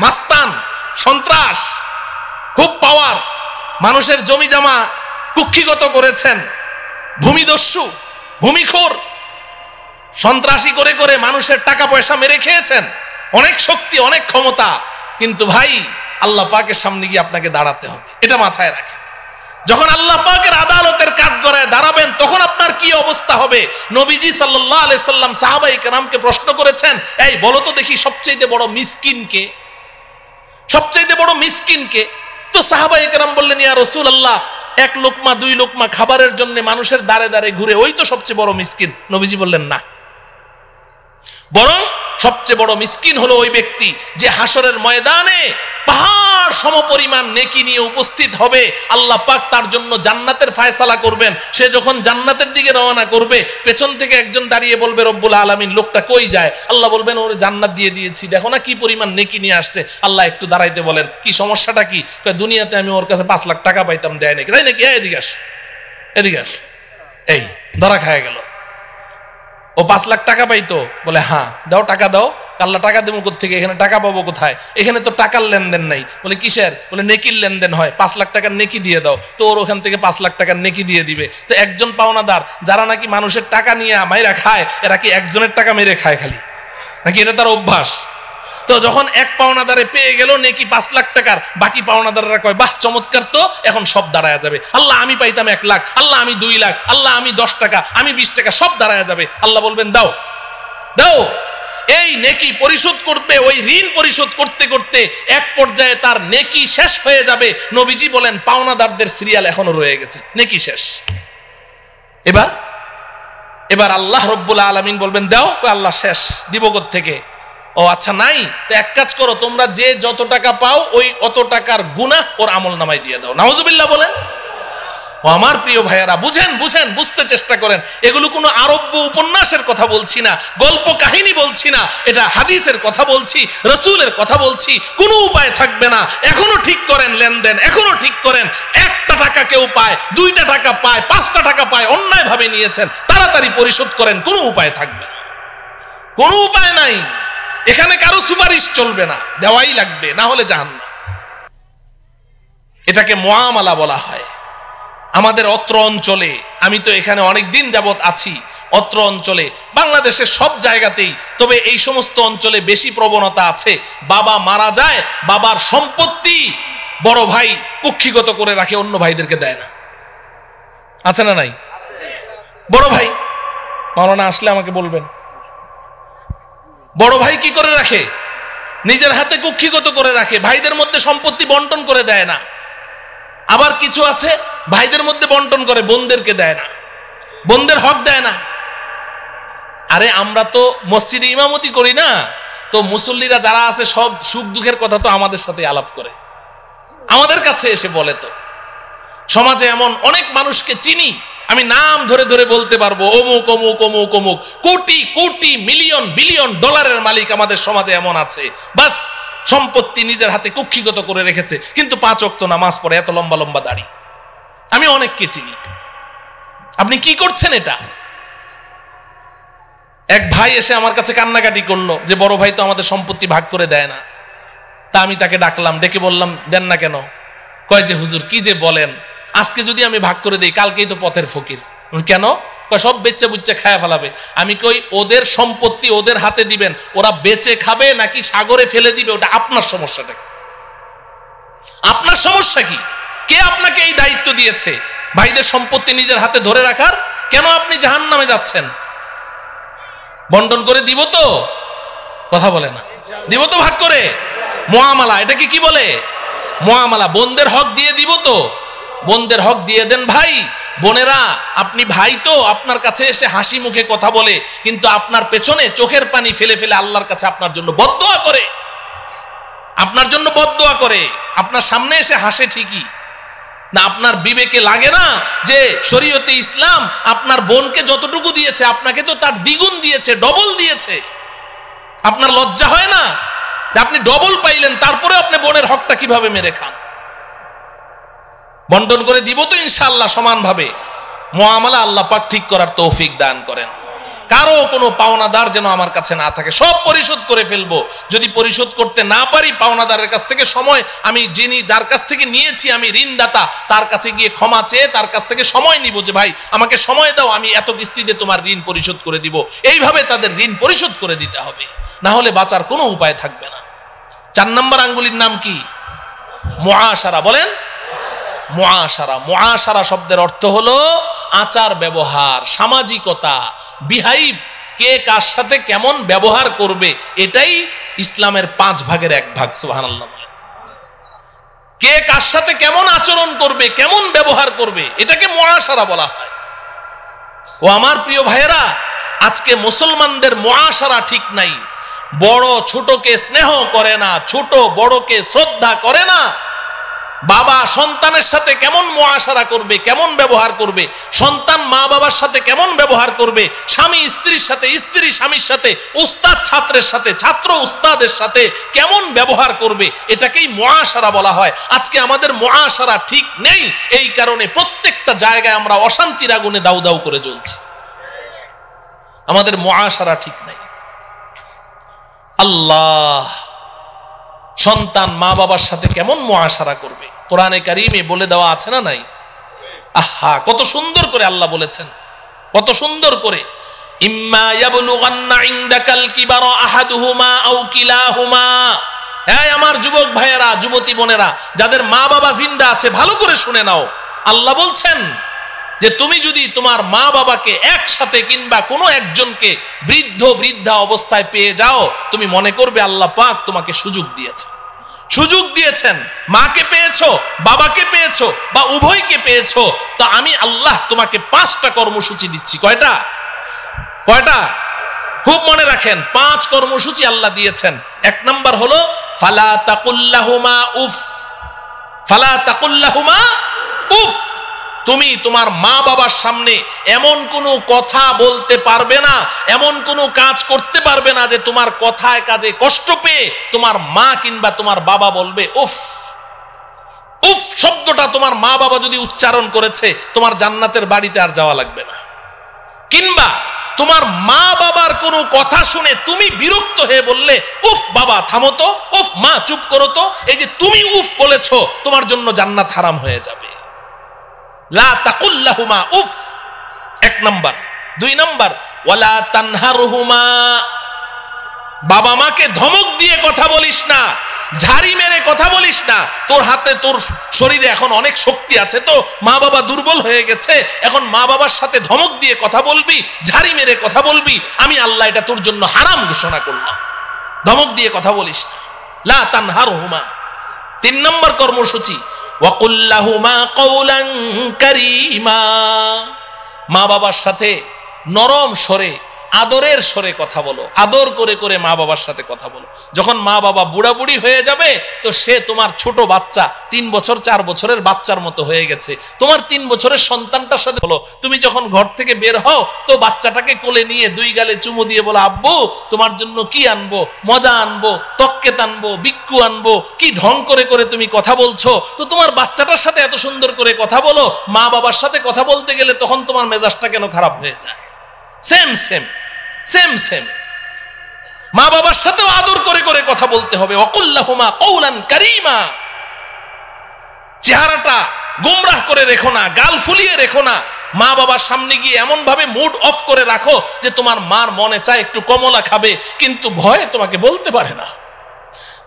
মাস্তান, সন্ত্রাস, খুব পাওয়ার, মানুষের জমি জমা কুক্ষিগত করেছেন, ভূমিদস্যু, ভূমিখোর, সন্ত্রাসী করে করে মানুষের টাকা পয়সা মেরে খেয়েছেন, অনেক শক্তি, অনেক ক্ষমতা। কিন্তু ভাই, আল্লাহ পাকের সামনে গিয়ে আপনাকে দাঁড়াতে হবে, এটা মাথায় রাখেন। যখন আল্লাহ পাকের আদালতের কাঠগড়ায় দাঁড়াবেন, তখন আপনার কি অবস্থা হবে? নবীজি সাল্লাল্লাহু আলাইহি সাল্লাম সাহাবায়ে কেরামকে প্রশ্ন করেছেন, এই বলো তো দেখি, সবচেয়ে বড় মিসকিন কে? সবচেয়ে বড় মিসকিন কে? তো সাহাবায়ে কেরাম বললেন, ইয়া রাসূলুল্লাহ, 1 লোকমা 2 লোকমা খাবারের জন্য মানুষের দাঁড়ে দাঁড়ে ঘুরে, ওই তো সবচেয়ে বড় মিসকিন। নবীজি বললেন, না, বরং সবচেয়ে বড় মিসকিন হলো ওই ব্যক্তি যে হাসরের ময়দানে পাহাড় সমপরিমাণ নেকি নিয়ে উপস্থিত হবে। আল্লাহ পাক তার জন্য জান্নাতের ফয়সালা করবেন। সে যখন জান্নাতের দিকে রওনা করবে, পেছন থেকে একজন দাঁড়িয়ে বলবে, রব্বুল আলামিন, লোকটা কই যায়? আল্লাহ বলবেন, ওরে জান্নাত দিয়ে দিয়েছি, দেখো না কি পরিমাণ নেকি নিয়ে আসছে। আল্লাহ একটু দাঁড়াইতে বলেন, কি সমস্যাটা কি? দুনিয়াতে আমি ওর কাছে 5 লাখ টাকা পাইতাম, দেয় নাকি? তাই নাকি? এদিকে আস, এদিকে আস। এই ধরা খায় গেল। ও 5 লাখ টাকা পাইতো? বলে, হ্যাঁ, দাও, টাকা দাও। আল্লাহ টাকা দেবো কোথেকে? এখানে টাকা পাবো কোথায়? এখানে তো টাকার লেনদেন নাই। বলে, কিসের? বলে, নেকির লেনদেন হয়, 5 লাখ টাকার নেকি দিয়ে দাও। তো ওর ওখান থেকে 5 লাখ টাকার নেকি দিয়ে দিবে। তো একজন পাওনাদার যারা নাকি মানুষের টাকা নিয়ে মাইরা খায়, এরা কি একজনের টাকা মেরে খায় খালি, নাকি এটা তার অভ্যাস? তো যখন এক পাওনাদারে পেয়ে গেল নেকি 5 লাখ টাকার, বাকি পাওনাদাররা কয়, বাহ, চমৎকার, তো এখন সব দাঁড়ায় যাবে। আল্লাহ, আমি পাইতাম 1 লাখ, আল্লাহ আমি 2 লাখ, আল্লাহ আমি 10 টাকা, আমি 20 টাকা, সব দাঁড়ায় যাবে। আল্লাহ বলবেন, দাও, দাও। এই নেকি পরিশোধ করবে, ওই ঋণ পরিশোধ করতে করতে এক পর্যায়ে তার নেকি শেষ হয়ে যাবে। নবীজি বলেন, পাওনাদারদের সিরিয়াল এখনো রয়ে গেছে, নেকি শেষ। এবার আল্লাহ রব্বুল আলামিন বলবেন, দাও। আল্লাহ, শেষ, দিব কোত্থেকে? ও আচ্ছা, নাই। তো এক কাজ করো, তোমরা যে যত টাকা পাও ওই অত টাকার গুনাহ ওর আমল নামায় দিয়ে দাও। নাউজুবিল্লাহ বলেন। ও আমার প্রিয় ভাইয়ারা, বুঝেন, বুঝেন, বুঝতে চেষ্টা করেন। এগুলো কোনো আরব্য উপন্যাসের কথা বলছি না, গল্প কাহিনী বলছি না, এটা হাদিসের কথা বলছি, রাসূলের কথা বলছি। কোনো উপায় থাকবে না, এখনো ঠিক করেন লেনদেন, এখনো ঠিক করেন। 1টা টাকা কেউ পায়, 2টা টাকা পায়, 5টা টাকা পায়, অন্যায় ভাবে নিয়েছেন, তাড়াতাড়ি পরিশোধ করেন। কোনো উপায় থাকবে না, কোনো উপায় নাই। এখানে কারো সুপারিশ চলবে না, দেওয়াই লাগবে, না হলে জাহান্নাম। এটাকে মুআমালা বলা হয়। আমাদের অত্র অঞ্চলে, আমি তো এখানে অনেক দিন যাবত আছি, অত্র অঞ্চলে, বাংলাদেশের সব জায়গাতেই, তবে এই সমস্ত অঞ্চলে বেশি প্রবণতা আছে, বাবা মারা যায়, বাবার সম্পত্তি বড় ভাই কুক্ষিগত করে রাখে, অন্য ভাইদেরকে দেয় না। আছে না নাই? বড় ভাই, মাওলানা আসলে আমাকে বলবেন, বড় ভাই কি করে রাখে? নিজের হাতে কুক্ষিগত করে রাখে, ভাইদের মধ্যে সম্পত্তি বন্টন করে দেয় না। আবার কিছু আছে ভাইদের মধ্যে বন্টন করে, বোনদেরকে দেয় না, বোনদের হক দেয় না। আরে আমরা তো মসজিদে ইমামতি করি না, তো মুসল্লিরা যারা আছে সব সুখ দুঃখের কথা তো আমাদের সাথে আলাপ করে, আমাদের কাছে এসে বলে। তো সমাজে এমন অনেক মানুষকে চিনি, আমি নাম ধরে ধরে বলতে পারবো, অমুক অমুক অমুক অমুক, কোটি কোটি মিলিয়ন বিলিয়ন ডলারের মালিক আমাদের সমাজে এমন আছে। বাস সম্পত্তি নিজের হাতে কুক্ষিগত করে রেখেছে, কিন্তু 5 ওয়াক্ত নামাজ পড়ে, এত লম্বা লম্বা দাড়ি। আমি অনেককে চিনি, আপনি কি করছেন এটা? এক ভাই এসে আমার কাছে কান্নাকাটি করলো যে বড় ভাই তো আমাদের সম্পত্তি ভাগ করে দেয় না। তা আমি তাকে ডাকলাম, ডেকে বললাম দেন না কেন? কয় যে হুজুর কি যে বলেন, আজকে যদি আমি ভাগ করে দিই কালকেই তো পথের ফকির। কেন? কয় সব বেচে বুচে খায়া ফেলাবে। আমি কই ওদের সম্পত্তি ওদের হাতে দিবেন, ওরা বেচে খাবে নাকি সাগরে ফেলে দিবে, ওটা আপনার সমস্যাটা কি? আপনার সমস্যা কি? কে আপনাকে এই দায়িত্ব দিয়েছে ভাইদের সম্পত্তি নিজের হাতে ধরে রাখার? কেন আপনি জাহান্নামে যাচ্ছেন? বন্টন করে দিব তো? কথা বলে না। দিব তো ভাগ করে? মুআমালা, এটাকে কি বলে? মুআমালা। বোনদের হক দিয়ে দিব তো? বোনদের হক দিয়ে দেন ভাই। বোনেরা, আপনি ভাই তো আপনার কাছে এসে হাসি মুখে কথা বলে, কিন্তু আপনার পেছনে চোখের পানি ফেলে ফেলে আল্লাহর কাছে আপনার জন্য বদদোয়া করে, আপনার জন্য বদদোয়া করে। আপনার সামনে এসে হাসে ঠিকই না, আপনার বিবেকে লাগে না যে শরীয়তে ইসলাম আপনার বোনকে যতটুকু দিয়েছে আপনাকে তো তার দ্বিগুণ দিয়েছে, ডবল দিয়েছে। আপনার লজ্জা হয় না আপনি ডবল পাইলেন, তারপরে আপনি বোনের হকটা কিভাবে মেরে খান? বন্টন করে দিব তো ইনশাআল্লাহ সমানভাবে। মুআমালা আল্লাহ পাক ঠিক করার তৌফিক দান করেন। কারো কোনো পাওনাদার যেন আমার কাছে না থাকে, সব পরিশোধ করে ফেলবো। যদি পরিশোধ করতে না পারি, পাওনাদারের কাছ থেকে সময়, আমি যিনি যার কাছ থেকে নিয়েছি আমি ঋণদাতা, তার কাছে গিয়ে ক্ষমা চেয়ে তার কাছ থেকে সময় নিব যে ভাই আমাকে সময় দাও, আমি এত কিস্তিতে তোমার ঋণ পরিশোধ করে দিব। এইভাবে তাদের ঋণ পরিশোধ করে দিতে হবে, না হলে বাঁচার কোনো উপায় থাকবে না। 4 নম্বর আঙ্গুলির নাম কি? মুআশারা। বলেন মুআশারা। মুআশারা শব্দের অর্থ হলো আচার ব্যবহার, সামাজিকতা, বিহাইভ। কে কার সাথে কেমন ব্যবহার করবে, এটাই ইসলামের 5 ভাগের 1 ভাগ। সুবহানাল্লাহ। কে কার সাথে কেমন আচরণ করবে, কেমন ব্যবহার করবে, এটাকে মুআশারা বলা হয়। ও আমার প্রিয় ভাইয়েরা, আজকে মুসলমানদের মুআশারা ঠিক নাই। বড় ছোটকে স্নেহ করে না, ছোট বড়কে শ্রদ্ধা করে না। বাবা সন্তানের সাথে কেমন মুআশারা করবে, কেমন ব্যবহার করবে, সন্তান মা বাবার সাথে কেমন ব্যবহার করবে, স্বামী স্ত্রীর সাথে, স্ত্রী স্বামীর সাথে, উস্তাদ ছাত্রের সাথে, ছাত্র উস্তাদের সাথে কেমন ব্যবহার করবে, এটাকেই মুআশারা বলা হয়। আজকে আমাদের মুআশারা ঠিক নেই, এই কারণে প্রত্যেকটা জায়গায় আমরা অশান্তির আগুনে দাউ দাউ করে জ্বলছি। আমাদের মুআশারা ঠিক নাই। আল্লাহ সন্তান মা বাবার সাথে কেমন মুআশারা করবে কোরআনে কারীমে বলে দেওয়া আছে না নাই? আহা, কত সুন্দর করে আল্লাহ বলেছেন, কত সুন্দর করে। ইম্মা ইয়াবলুগান্না ইনদাকাল কিবারা আহাদুহুমা আও কিলাহুমা। এই আমার যুবক ভাইয়েরা, যুবতী বোনেরা, যাদের মা বাবা জিন্দা আছে, ভালো করে শুনে নাও। আল্লাহ বলছেন যে তুমি যদি তোমার মা বাবাকে একসাথে কিংবা কোনো একজনকে বৃদ্ধ বৃদ্ধা অবস্থায় পেয়ে যাও, তুমি মনে করবে আল্লাহ পাক তোমাকে সুযোগ দিয়েছেন, সুযোগ দিয়েছেন। মাকে পেয়েছো, বাবাকে পেয়েছো, বা উভয়কে পেয়েছো, তো আমি আল্লাহ তোমাকে 5টা কর্মসূচি দিচ্ছি। কয়টা? কয়টা? খুব মনে রাখেন, 5 কর্মসূচি আল্লাহ দিয়েছেন। 1 নাম্বার হলো ফালা তাকুল্লাহুমা উফ। ফালা তাকুল্লাহুমা উফ। তুমি তোমার মা বাবার সামনে এমন কোনো কথা বলতে পারবে না, এমন কোনো কাজ করতে পারবে না যে তোমার কথায় কাজে কষ্ট পেয়ে তোমার মা কিংবা তোমার বাবা বলবে উফ। উফ শব্দটা তোমার মা বাবা যদি উচ্চারণ করেছে, তোমার জান্নাতের বাড়িতে আর যাওয়া লাগবে না। কিংবা তোমার মা বাবার কোনো কথা শুনে তুমি বিরক্ত হয়ে বললে উফ বাবা থামো তো, উফ মা চুপ করো তো, এই যে তুমি উফ বলেছো, তোমার জন্য জান্নাত হারাম হয়ে যাবে। লা তাকুল্লাহুমা উফ, 1 নাম্বার। 2 নাম্বার ওয়ালা তানহারহুমা। বাবা মাকে ধমক দিয়ে কথা বলিস না, ঝাড়ি মেরে কথা বলিস না। তোর হাতে, তোর শরীরে এখন অনেক শক্তি আছে, তো মা বাবা দুর্বল হয়ে গেছে, এখন মা বাবার সাথে ধমক দিয়ে কথা বলবি, ঝাড়ি মেরে কথা বলবি, আমি আল্লাহ এটা তোর জন্য হারাম ঘোষণা করলাম। ধমক দিয়ে কথা বলিস না। লা তানহারহুমা। 3 নম্বর কর্মসূচি ওয়াকুল্লাহুমা কওলান কারীমা। মা বাবার সাথে নরম স্বরে আদরের স্বরে কথা বলো, আদর করে করে মা বাবার সাথে কথা বলো। যখন মা বাবা বুড়া বুড়ি হয়ে যাবে তো সে তোমার ছোট বাচ্চা 3 বছর 4 বছরের বাচ্চার মতো হয়ে গেছে, তোমার 3 বছরের সন্তানটার সাথে বলো। তুমি যখন ঘর থেকে বের হও তো বাচ্চাটাকে কোলে নিয়ে 2 গালে চুমু দিয়ে বলো, আব্বু তোমার জন্য কি আনবো, মজা আনবো, তক্কেত আনবো, বিক্কু আনবো, কি ঢং করে করে তুমি কথা বলছো। তো তোমার বাচ্চাটার সাথে এত সুন্দর করে কথা বলো, মা বাবার সাথে কথা বলতে গেলে তখন তোমার মেজাজটা কেন খারাপ হয়ে যায়? সেম সেম সেম সেম মা বাবার সাথেও আদর করে করে কথা বলতে হবে। ওয়াকুল্লাহুমা কওলান কারীমা। চেহারাটা গোমরাহ করে রেখো না, গাল ফুলিয়ে রেখো না। মা বাবার সামনে গিয়ে এমন ভাবে মুড অফ করে রাখো যে তোমার মার মনে চায় একটু কমলা খাবে, কিন্তু ভয়ে তোমাকে বলতে পারে না।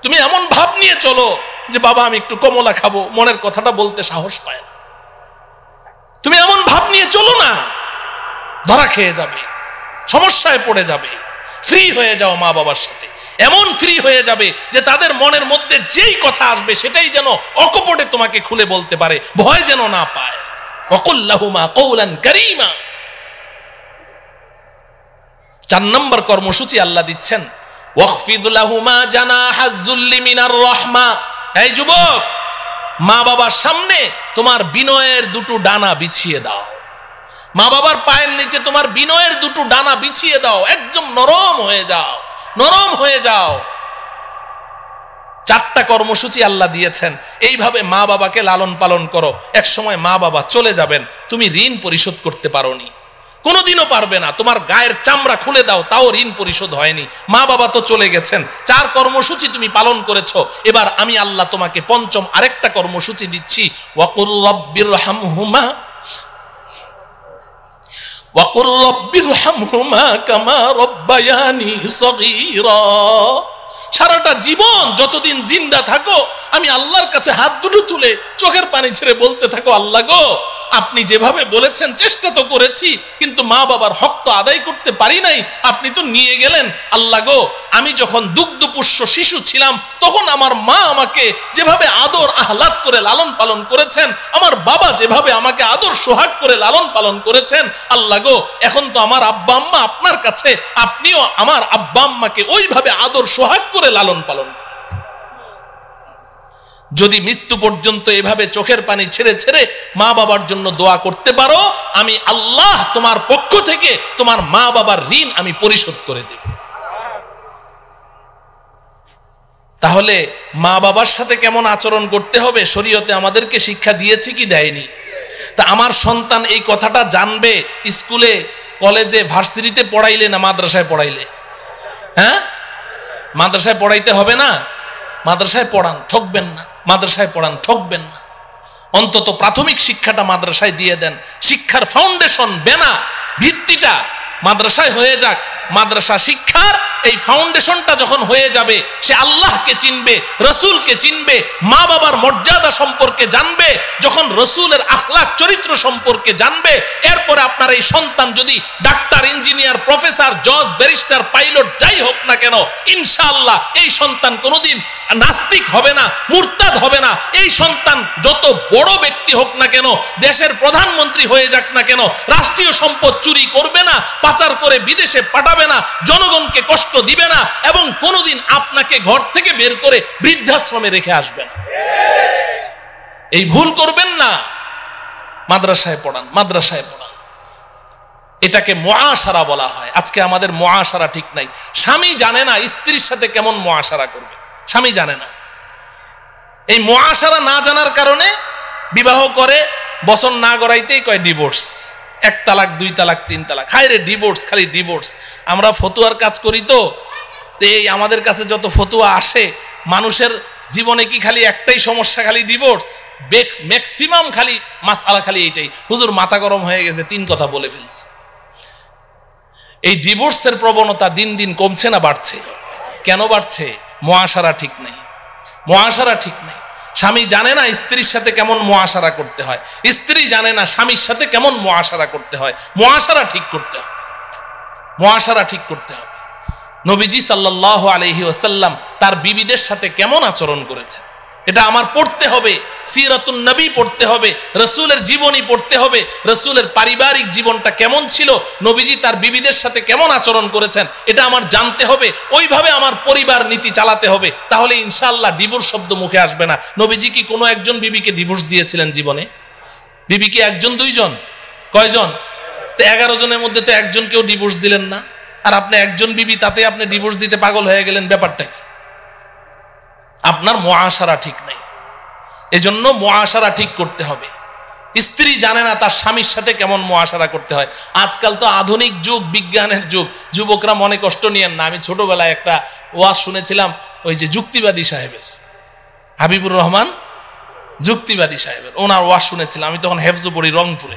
তুমি এমন ভাব নিয়ে চলো যে বাবা আমি একটু কমলা খাবো, মনের কথাটা বলতে সাহস পায় না। তুমি এমন ভাব নিয়ে চলো না, ধরা খেয়ে যাবে, সমস্যায় পড়ে যাবে। ফ্রি হয়ে যাও মা বাবার সাথে, এমন ফ্রি হয়ে যাবে যে তাদের মনের মধ্যে যেই কথা আসবে সেটাই যেন অকপটে তোমাকে খুলে বলতে পারে, ভয় যেন না পায়। ওয়াকুল্লাহুমা কওলান কারীমা। 4 নম্বর কর্মসূচি আল্লাহ দিচ্ছেন, ওয়াখফিদ লাহুমা জানাহাজ যুল্লি মিনার রাহমা। এই যুবক, মা বাবার সামনে তোমার বিনয়ের 2টো ডানা বিছিয়ে দাও। মা বাবার পায়ের নিচে তোমার বিনয়ের 2টো ডানা বিছিয়ে দাও, একদম নরম হয়ে যাও, নরম হয়ে যাও। 4টা কর্মসূচি আল্লাহ দিয়েছেন, এইভাবে মা বাবাকে লালন পালন করো। এক সময় মা বাবা চলে যাবেন, তুমি ঋণ পরিশোধ করতে পারোনি, কোনোদিনও পারবে না। তোমার গায়ের চামড়া খুলে দাও, তাও ঋণ পরিশোধ হয়নি। মা বাবা তো চলে গেছেন, 4 কর্মসূচি তুমি পালন করেছো। এবার আমি আল্লাহ তোমাকে 5ম আরেকটা কর্মসূচি দিচ্ছি, ওয়াকুর রব্বিরহামহুমা ওয়াকুর রব্বিরহামহুমা কামা রব্বায়ানি সগীরা। সারাটা জীবন যতদিন জিন্দা থাকো আমি আল্লাহর কাছে হাত দুটো তুলে চোখের পানি ছেড়ে বলতে থাকো, আল্লাহ গো আপনি যেভাবে বলেছেন চেষ্টা তো করেছি, কিন্তু মা বাবার হক তো আদায় করতে পারি নাই, আপনি তো নিয়ে গেলেন। আল্লাহ গো আমি যখন দুগ্ধপুষ্য শিশু ছিলাম তখন আমার মা আমাকে যেভাবে আদর আহ্লাদ করে লালন পালন করেছেন, আমার বাবা যেভাবে আমাকে আদর সোহাগ করে লালন পালন করেছেন, আল্লাহ গো এখন তো আমার আব্বা আম্মা আপনার কাছে, আপনিও আমার আব্বা আম্মাকে ওইভাবে আদর সোহাগ করে লালন পালন। যদি মৃত্যু পর্যন্ত এভাবে চোখের পানি ছেড়ে ছেড়ে মা বাবার জন্য দোয়া করতে পারো, আমি আল্লাহ তোমার পক্ষ থেকে তোমার মা বাবার ঋণ আমি পরিশোধ করে দেব। তাহলে মা বাবার সাথে কেমন আচরণ করতে হবে শরীয়তে আমাদেরকে শিক্ষা দিয়েছে কি দেয়নি? তা আমার সন্তান এই কথাটা জানবে স্কুলে, কলেজে, ভার্সিটিতে পড়াইলে না মাদ্রাসায় পড়াইলে? হ্যাঁ, মাদ্রাসায় পড়াইতে হবে না? মাদ্রাসায় পড়ান, ঠকবেন না। মাদ্রাসায় পড়ান, ঠকবেন না। অন্তত প্রাথমিক শিক্ষাটা মাদ্রাসায় দিয়ে দেন। শিক্ষার ফাউন্ডেশন, বেনা, ভিত্তিটা মাদ্রাসায় হয়ে যাক। মাদ্রাসা শিক্ষার এই ফাউন্ডেশনটা যখন হয়ে যাবে, সে আল্লাহকে চিনবে, রসুলকে চিনবে, মা বাবার মর্যাদা সম্পর্কে জানবে। যখন রসুলের আখলাক চরিত্র সম্পর্কে জানবে, এরপরে আপনার এই সন্তান যদি ডাক্তার, ইঞ্জিনিয়ার, প্রফেসর, জজ, ব্যারিস্টার, পাইলট যাই হোক না কেন, ইনশাআল্লাহ এই সন্তান কোনোদিন নাস্তিক হবে না, মুরতাদ হবে না। এই সন্তান যত বড় ব্যক্তি হোক না কেন, দেশের প্রধানমন্ত্রী হয়ে যাক না কেন, রাষ্ট্রীয় সম্পদ চুরি করবে না, পাচার করে বিদেশে পাঠাবে না, জনগণকে কষ্ট দিবে না, এবং কোনোদিন আপনাকে ঘর থেকে বের করে বৃদ্ধাশ্রমে রেখে আসবে না। এই ভুল করবেন না। মাদ্রাসায় পড়ান, মাদ্রাসায় পড়ান। এটাকে মুআশারা বলা হয়। আজকে আমাদের মুআশারা ঠিক নাই। স্বামী জানে না স্ত্রীর সাথে কেমন মুআশারা করবে, স্বামী জানে না। এই মুআশারা না জানার কারণে বিবাহ করে, বচন না গড়াইতেই কয় ডিভোর্স, 1 তালাক, 2 তালাক, 3 তালাক। হায় রে ডিভোর্স, খালি ডিভোর্স। আমরা ফতুয়ার কাজ করি তো এই আমাদের কাছে যত ফতুয়া আসে, মানুষের জীবনে কি খালি একটাই সমস্যা, খালি ডিভোর্স? ম্যাক্সিমাম খালি মাসআলা খালি এইটাই, হুজুর মাথা গরম হয়ে গেছে, 3 কথা বলে ফেলছে। এই ডিভোর্সের প্রবণতা দিন দিন কমছে না বাড়ছে? কেন বাড়ছে? মুআশারা ঠিক নেই, মুআশারা ঠিক নেই। স্বামী জানে না স্ত্রীর সাথে কেমন মুআশারা করতে হয়, স্ত্রী জানে না স্বামীর সাথে কেমন মুআশারা করতে হয়। মুআশারা ঠিক করতে হবে, মুআশারা ঠিক করতে হবে। নবীজি সাল্লাল্লাহু আলাইহি ওয়াসাল্লাম তার বিবিদের সাথে কেমন আচরণ করেছেন, এটা আমার পড়তে হবে, সিরাতুন নবী পড়তে হবে, রাসূলের জীবনী পড়তে হবে, রাসূলের পারিবারিক জীবনটা কেমন ছিল, নবীজি তার বিবিদের সাথে কেমন আচরণ করেছেন এটা আমার জানতে হবে, ওইভাবে আমার পরিবার নীতি চালাতে হবে, তাহলে ইনশাআল্লাহ ডিভোর্স শব্দ মুখে আসবে না। নবীজি কি কোনো একজন বিবিকে ডিভোর্স দিয়েছিলেন জীবনে? বিবি কি একজন দুইজন? কয়জন? তো 11 জনের মধ্যে তো একজনকেও ডিভোর্স দিলেন না, আর আপনি একজন বিবি তাতে আপনি ডিভোর্স দিতে পাগল হয়ে গেলেন, ব্যাপারটা কি? আপনার মুআশারা ঠিক নেই। এজন্য মুআশারা ঠিক করতে হবে। স্ত্রী জানে না তার স্বামীর সাথে কেমন মুআশারা করতে হয়। আজকাল তো আধুনিক যুগ, বিজ্ঞানের যুগ, যুবকরা মনে কষ্ট নিয়েন না। আমি ছোটবেলায় একটা ওয়াজ শুনেছিলাম, ওই যে যুক্তিবাদী সাহেবের, হাবিবুর রহমান যুক্তিবাদী সাহেবের, ওনার ওয়াজ শুনেছিলাম। আমি তখন হেফজ পড়ি রংপুরে।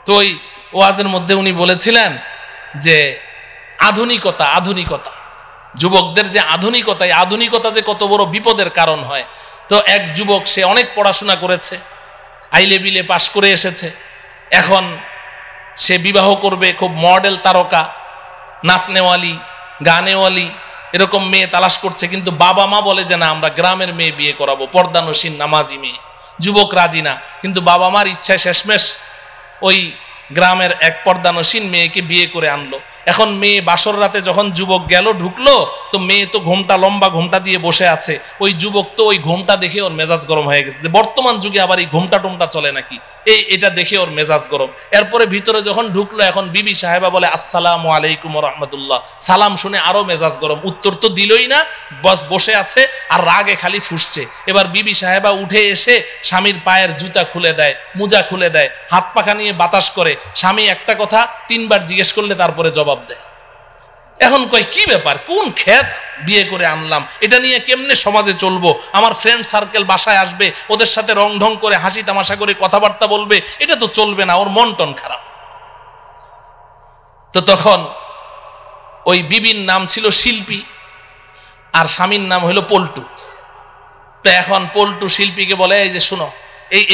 তো ওই ওয়াজের মধ্যে উনি বলেছিলেন যে আধুনিকতা, যুবকদের যে আধুনিকতা, এই আধুনিকতা যে কত বড় বিপদের কারণ হয়। তো এক যুবক, সে অনেক পড়াশোনা করেছে, হাই লেভেলে পাশ করে এসেছে, এখন সে বিবাহ করবে, খুব মডেল তারকা, নাচনেওয়ালি, গানেওয়ালি, এরকম মেয়ে তালাশ করছে, কিন্তু বাবা মা বলে যে না, আমরা গ্রামের মেয়ে বিয়ে করাবো, পর্দানসীন নামাজি মেয়ে। যুবক রাজি না, কিন্তু বাবা মার ইচ্ছায় শেষমেশ ওই গ্রামের এক পর্দানসীন মেয়েকে বিয়ে করে আনলো। এখন মেয়ে বাসর রাতে যখন যুবক গেল, ঢুকলো, তো মেয়ে তো ঘোমটা, লম্বা ঘোমটা দিয়ে বসে আছে। ওই যুবক তো ওই ঘোমটা দেখে ওর মেজাজ গরম হয়ে গেছে, যে বর্তমান যুগে আবার এই ঘোমটা টোমটা চলে নাকি, এটা দেখে ওর মেজাজ গরম। এরপরে ভিতরে যখন ঢুকলো, এখন বিবি সাহেবা বলে আসসালামু আলাইকুম ওয়া রাহমাতুল্লাহ, সালাম শুনে আরো মেজাজ গরম, উত্তর তো দিলই না, বস বসে আছে আর রাগে খালি ফুসছে। এবার বিবি সাহেবা উঠে এসে স্বামীর পায়ের জুতা খুলে দেয়, মোজা খুলে দেয়, হাত পাখা নিয়ে বাতাস করে। স্বামী একটা কথা 3 বার জিজ্ঞেস করলে তারপরে জবাব দেয়। এখন কয় কি ব্যাপার, কোন ক্ষেত বিয়ে করে আনলাম, এটা নিয়ে কেমনে সমাজে চলবো, আমার ফ্রেন্ড সার্কেল বাসায় আসবে, ওদের সাথে রং ঢং করে হাসি তামাশা করে কথাবার্তা বলবে, এটা তো চলবে না, ওর মন টন খারাপ। তো তখন ওই বিবির নাম ছিল শিল্পী, আর স্বামীর নাম হলো পল্টু। তো এখন পল্টু শিল্পীকে বলে, এই যে শোনো,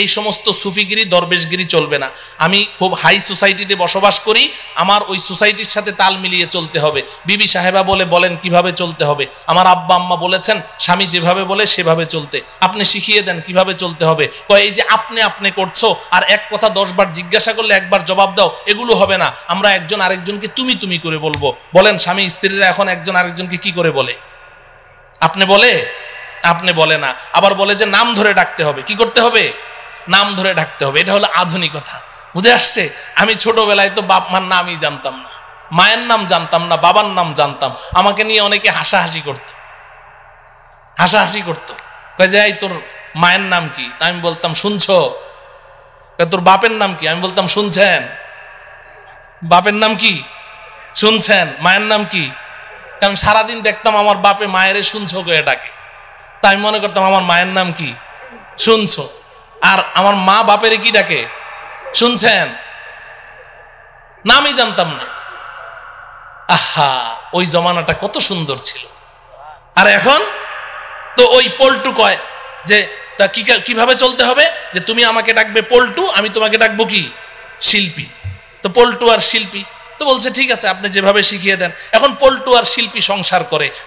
এই সমস্ত সুফিগিরি দরবেশগিরি চলবে না, আমি খুব হাই সোসাইটিতে বসবাস করি, আমার ওই সোসাইটির সাথে তাল মিলিয়ে চলতে হবে। বিবি সাহেবা বলে, বলেন কিভাবে চলতে হবে? আমার আব্বা আম্মা বলেছেন স্বামী যেভাবে বলে সেভাবে চলতে, আপনি শিখিয়ে দেন কিভাবে চলতে হবে। কয় এই যে আপনি করছো, আর এক কথা 10 বার জিজ্ঞাসা করলে একবার জবাব দাও, এগুলো হবে না, আমরা একজন আরেকজনকে তুমি করে বলবো। বলেন স্বামী স্ত্রীরা এখন একজন আরেকজনকে কি করে বলে? আপনি বলে না, আবার বলে যে নাম ধরে ডাকতে হবে। কি করতে হবে? নাম ধরে ডাকতে হবে। এটা হলো আধুনিকতা। বুঝে আসছে? আমি ছোটবেলায় তো বাপ মার নামই জানতাম না, মায়ের নাম জানতাম না, বাবার নাম জানতাম। আমাকে নিয়ে অনেকে হাসাহাসি করতো, কয় যে এই তোর মায়ের নাম কি? আমি বলতাম শুনছো। তোর বাপের নাম কি? আমি বলতাম শুনছেন। বাপের নাম কি? শুনছেন। মায়ের নাম কি? কারণ সারাদিন দেখতাম আমার বাপে মায়েরে শুনছো করে ডাকে, তাই আমি মনে করতাম আমার মায়ের নাম কি? শুনছো। আর আমার মা বাপেরে কি ডাকে? শুনছেন। নামই জানতাম না। আহা, ওই জমানাটা কত সুন্দর ছিল। আর এখন তো ওই পল্টু কয় যে তা কিভাবে চলতে হবে, যে তুমি আমাকে ডাকবে পল্টু, আমি তোমাকে ডাকবো কি? শিল্পী। তো পল্টু আর শিল্পী তো বলছে ঠিক আছে, আপনি যেভাবে শিখিয়ে দেন। এখন পল্টু আর শিল্পী সংসার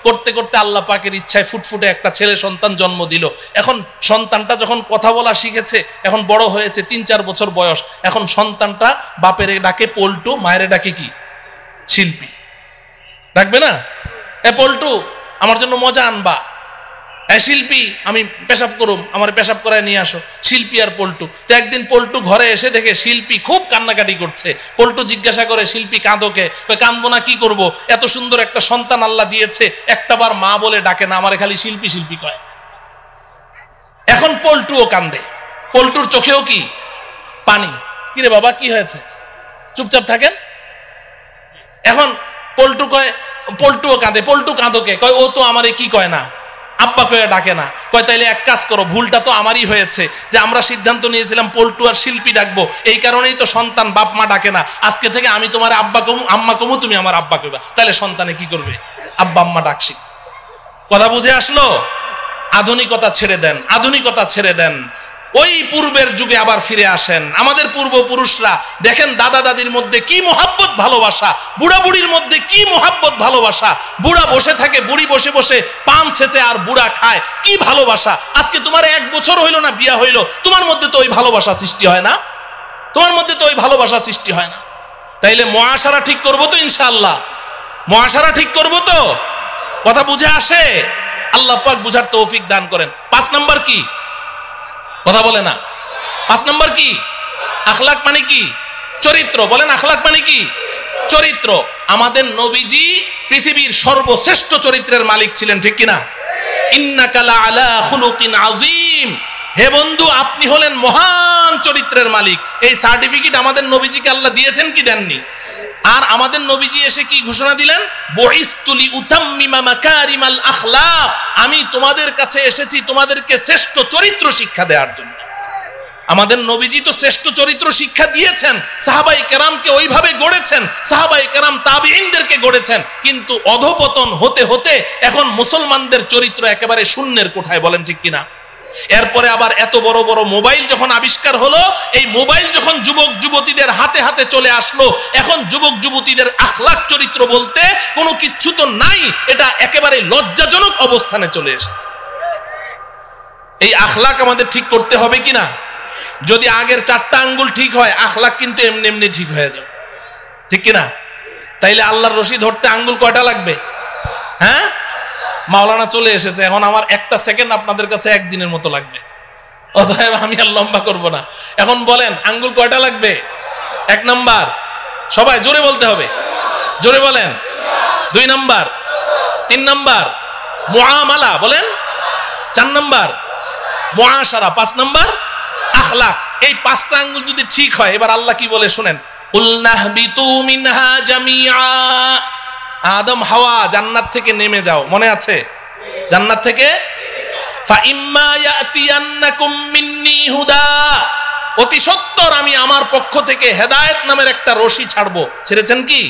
করতে করতে আল্লাহ পাকের ইচ্ছায় ফুটফুটে একটা ছেলে সন্তান জন্ম দিল। এখন সন্তানটা যখন কথা বলা শিখেছে, এখন বড় হয়েছে, 3-4 বছর বয়স, এখন সন্তানটা বাপের ডাকে পল্টু, মায়ের ডাকে কি? শিল্পী। ডাকবে না? এ পল্টু, আমার জন্য মজা আনবা। শিল্পী, আমি পেশাব করুম, আমার পেশাব করায় নিয়ে আসো। শিল্পী আর পল্টু। তো একদিন পল্টু ঘরে এসে দেখে শিল্পী খুব কান্নাকাটি করছে। পল্টু জিজ্ঞাসা করে, শিল্পী কাঁদোকে? কাঁদবো না, কি করব, এত সুন্দর একটা সন্তান আল্লাহ দিয়েছে, একটাবার মা বলে ডাকে না, আমার খালি শিল্পী শিল্পী কয়। এখন পল্টুও কান্দে, পল্টুর চোখেও কি? পানি। কিরে বাবা, কি হয়েছে? চুপচাপ থাকেন। এখন পল্টুও কাঁদে, পল্টু কাঁদোকে? কয় ও তো আমারে কি কয় না, আব্বা কয়ে ডাকে না। কয় তাইলে এক কাজ করো, ভুলটা তো আমারই হয়েছে, যে আমরা সিদ্ধান্ত নিয়েছিলাম পল্টু আর শিল্পী ডাকবো, এই কারণেই তো সন্তান বাপ মা ডাকে না। আজকে থেকে আমি তোমার আব্বা কমু, আম্মা কমু, তুমি আমার আব্বা কইবা। তাহলে সন্তানে কি করবে? আব্বা আম্মা ডাক শিখ। কথা বুঝে আসলো? আধুনিকতা ছেড়ে দেন, ওই পূর্বের যুগে আবার ফিরে আসেন। আমাদের পূর্বপুরুষরা দেখেন দাদা দাদির মধ্যে কি মোহাব্বত ভালোবাসা, বুড়া বুড়ির মধ্যে কি মোহাব্বত ভালোবাসা। বুড়া বসে থাকে, বুড়ি বসে বসে পান ছেঁচে আর বুড়া খায়, কি ভালোবাসা। আজকে তোমার 1 বছর হইলো না বিয়া হইলো, তোমার মধ্যে তো ওই ভালোবাসা সৃষ্টি হয় না, তোমার মধ্যে তো ওই ভালোবাসা সৃষ্টি হয় না। তাইলে মুআশারা ঠিক করবো তো ইনশাআল্লাহ, মুআশারা ঠিক করবো তো? কথা বুঝে আসে? আল্লাহ পাক বুঝার তৌফিক দান করেন। 5 নাম্বার কি? কথা বলে না। 5 নাম্বার কি? আখলাক মানে কি? চরিত্র। বলেন আখলাক মানে কি? চরিত্র। আমাদের নবীজি পৃথিবীর সর্বশ্রেষ্ঠ চরিত্রের মালিক ছিলেন, ঠিক কিনা? ইন্নাকা লা আলা খুলুকিন আযীম। হে বন্ধু, আপনি হলেন মহান চরিত্রের মালিক। এই সার্টিফিকেট আমাদের নবীজিকে আল্লাহ দিয়েছেন কি দেননি? আর আমাদের নবীজি এসে কি ঘোষণা দিলেন? বুইসতুলি উতাম্মিমা মাকারিমাল আখলাক। আমি তোমাদের কাছে এসেছি তোমাদেরকে শ্রেষ্ঠ চরিত্র শিক্ষা দেওয়ার জন্য। আমাদের নবীজি তো শ্রেষ্ঠ চরিত্র শিক্ষা দিয়েছেন, সাহাবায়ে কেরামকে ওইভাবে গড়েছেন, সাহাবায়ে কেরাম তাবিঈনদেরকে গড়েছেন। কিন্তু অধপতন হতে হতে এখন মুসলমানদের চরিত্র একেবারে শূন্যের কোঠায়। বলেন ঠিক কিনা? এরপরে আবার এত বড় বড় মোবাইল যখন আবিষ্কার হলো, এই মোবাইল যখন যুবক যুবতীদের হাতে হাতে চলে আসলো, এখন যুবক যুবতীদের আখলাক চরিত্র বলতে কোনো কিচ্ছু তো নাই। এটা একেবারে লজ্জাজনক অবস্থানে চলে এসেছে। এই আখলাক আমাদের ঠিক করতে হবে কিনা? যদি আগের 4টা আঙ্গুল ঠিক হয়, আখলাক কিন্তু এমনি এমনি ঠিক হয়ে যাবে, ঠিক কিনা? তাইলে আল্লাহর রশি ধরতে আঙ্গুল কয়টা লাগবে? হ্যাঁ, মাওলানা চলে এসেছে, এখন আমার 1টা সেকেন্ড আপনাদের কাছে 1 দিনের মতো লাগবে। অতএব আমি আর লম্বা করব না। এখন বলেন আঙ্গুল কয়টা লাগবে? 1 নাম্বার। সবাই জোরে বলতে হবে, জোরে বলেন। 2 নাম্বার, 3 নাম্বার মুআমালা, বলেন। 4 নাম্বার মুআশারা, 5 নাম্বার আখলাক। এই 5টা আঙ্গুল যদি ঠিক হয়, এবার আল্লাহ কি বলে শুনেন। কুলনাহবিতু মিনহা জামিআ। আদম হাওয়া জান্নাত থেকে নেমে যাও, মনে আছে? জান্নাত থেকে ফা ইম্মা ইয়াতিয়ান্নাকুম মিন্নি হুদা। অতি সত্বর আমি আমার পক্ষ থেকে হেদায়েত নামের একটা রশি ছাড়বো। ছেড়েছেন কি?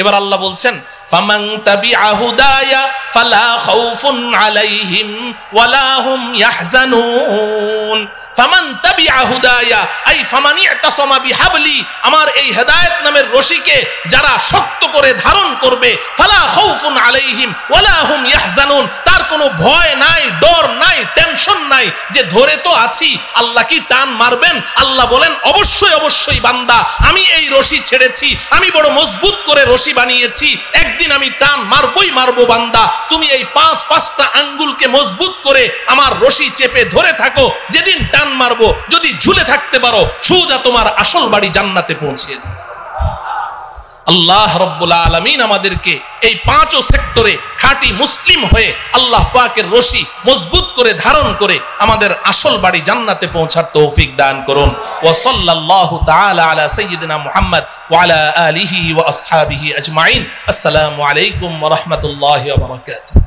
এবার আল্লাহ বলছেন ফামান তাবিআ হুদায়া ফালা খাউফুন আলাইহিম ওয়ালা হুম ইয়াহজানুন। ফামান তাবিআ হুদায়া আই ফামান ইতাসামা বিহাবলি। আমার এই হেদায়েত নামের রশিকে যারা শক্ত করে ধারণ করবে, ফালা খাউফুন আলাইহিম ওয়ালা হুম ইয়াহজানুন। তার কোনো ভয় নাই, ডর নাই, টেনশন নাই যে ধরে তো আছি, আল্লাহ কি টান মারবেন? আল্লাহ বলেন অবশ্যই অবশ্যই বান্দা, আমি এই রশি ছেড়েছি, আমি বড় মজবুত করে রশি বানিয়েছি, একদিন আমি টান মারবই মারবো। বান্দা, তুমি এই 5টা আঙ্গুলকে মজবুত করে আমার রশি চেপে ধরে থাকো। যেদিন টান মারবো, যদি ঝুলে থাকতে পারো, সোজা তোমার আসল বাড়ি জান্নাতে পৌঁছিয়ে দেবে। আল্লাহ রাব্বুল আলামিন আমাদেরকে এই 5 সেক্টরে খাঁটি মুসলিম হয়ে আল্লাহ পাকের রশি মজবুত করে ধারণ করে আমাদের আসল বাড়ি জান্নাতে পৌঁছার তৌফিক দান করুন। ওয়া সাল্লাল্লাহু তাআলা আলা সাইয়্যিদিনা মুহাম্মদ ওয়া আলা আলিহি ওয়া আসহাবিহি আজমাইন। আসসালামু আলাইকুম ওয়া রাহমাতুল্লাহি ওয়া বারাকাতুহু।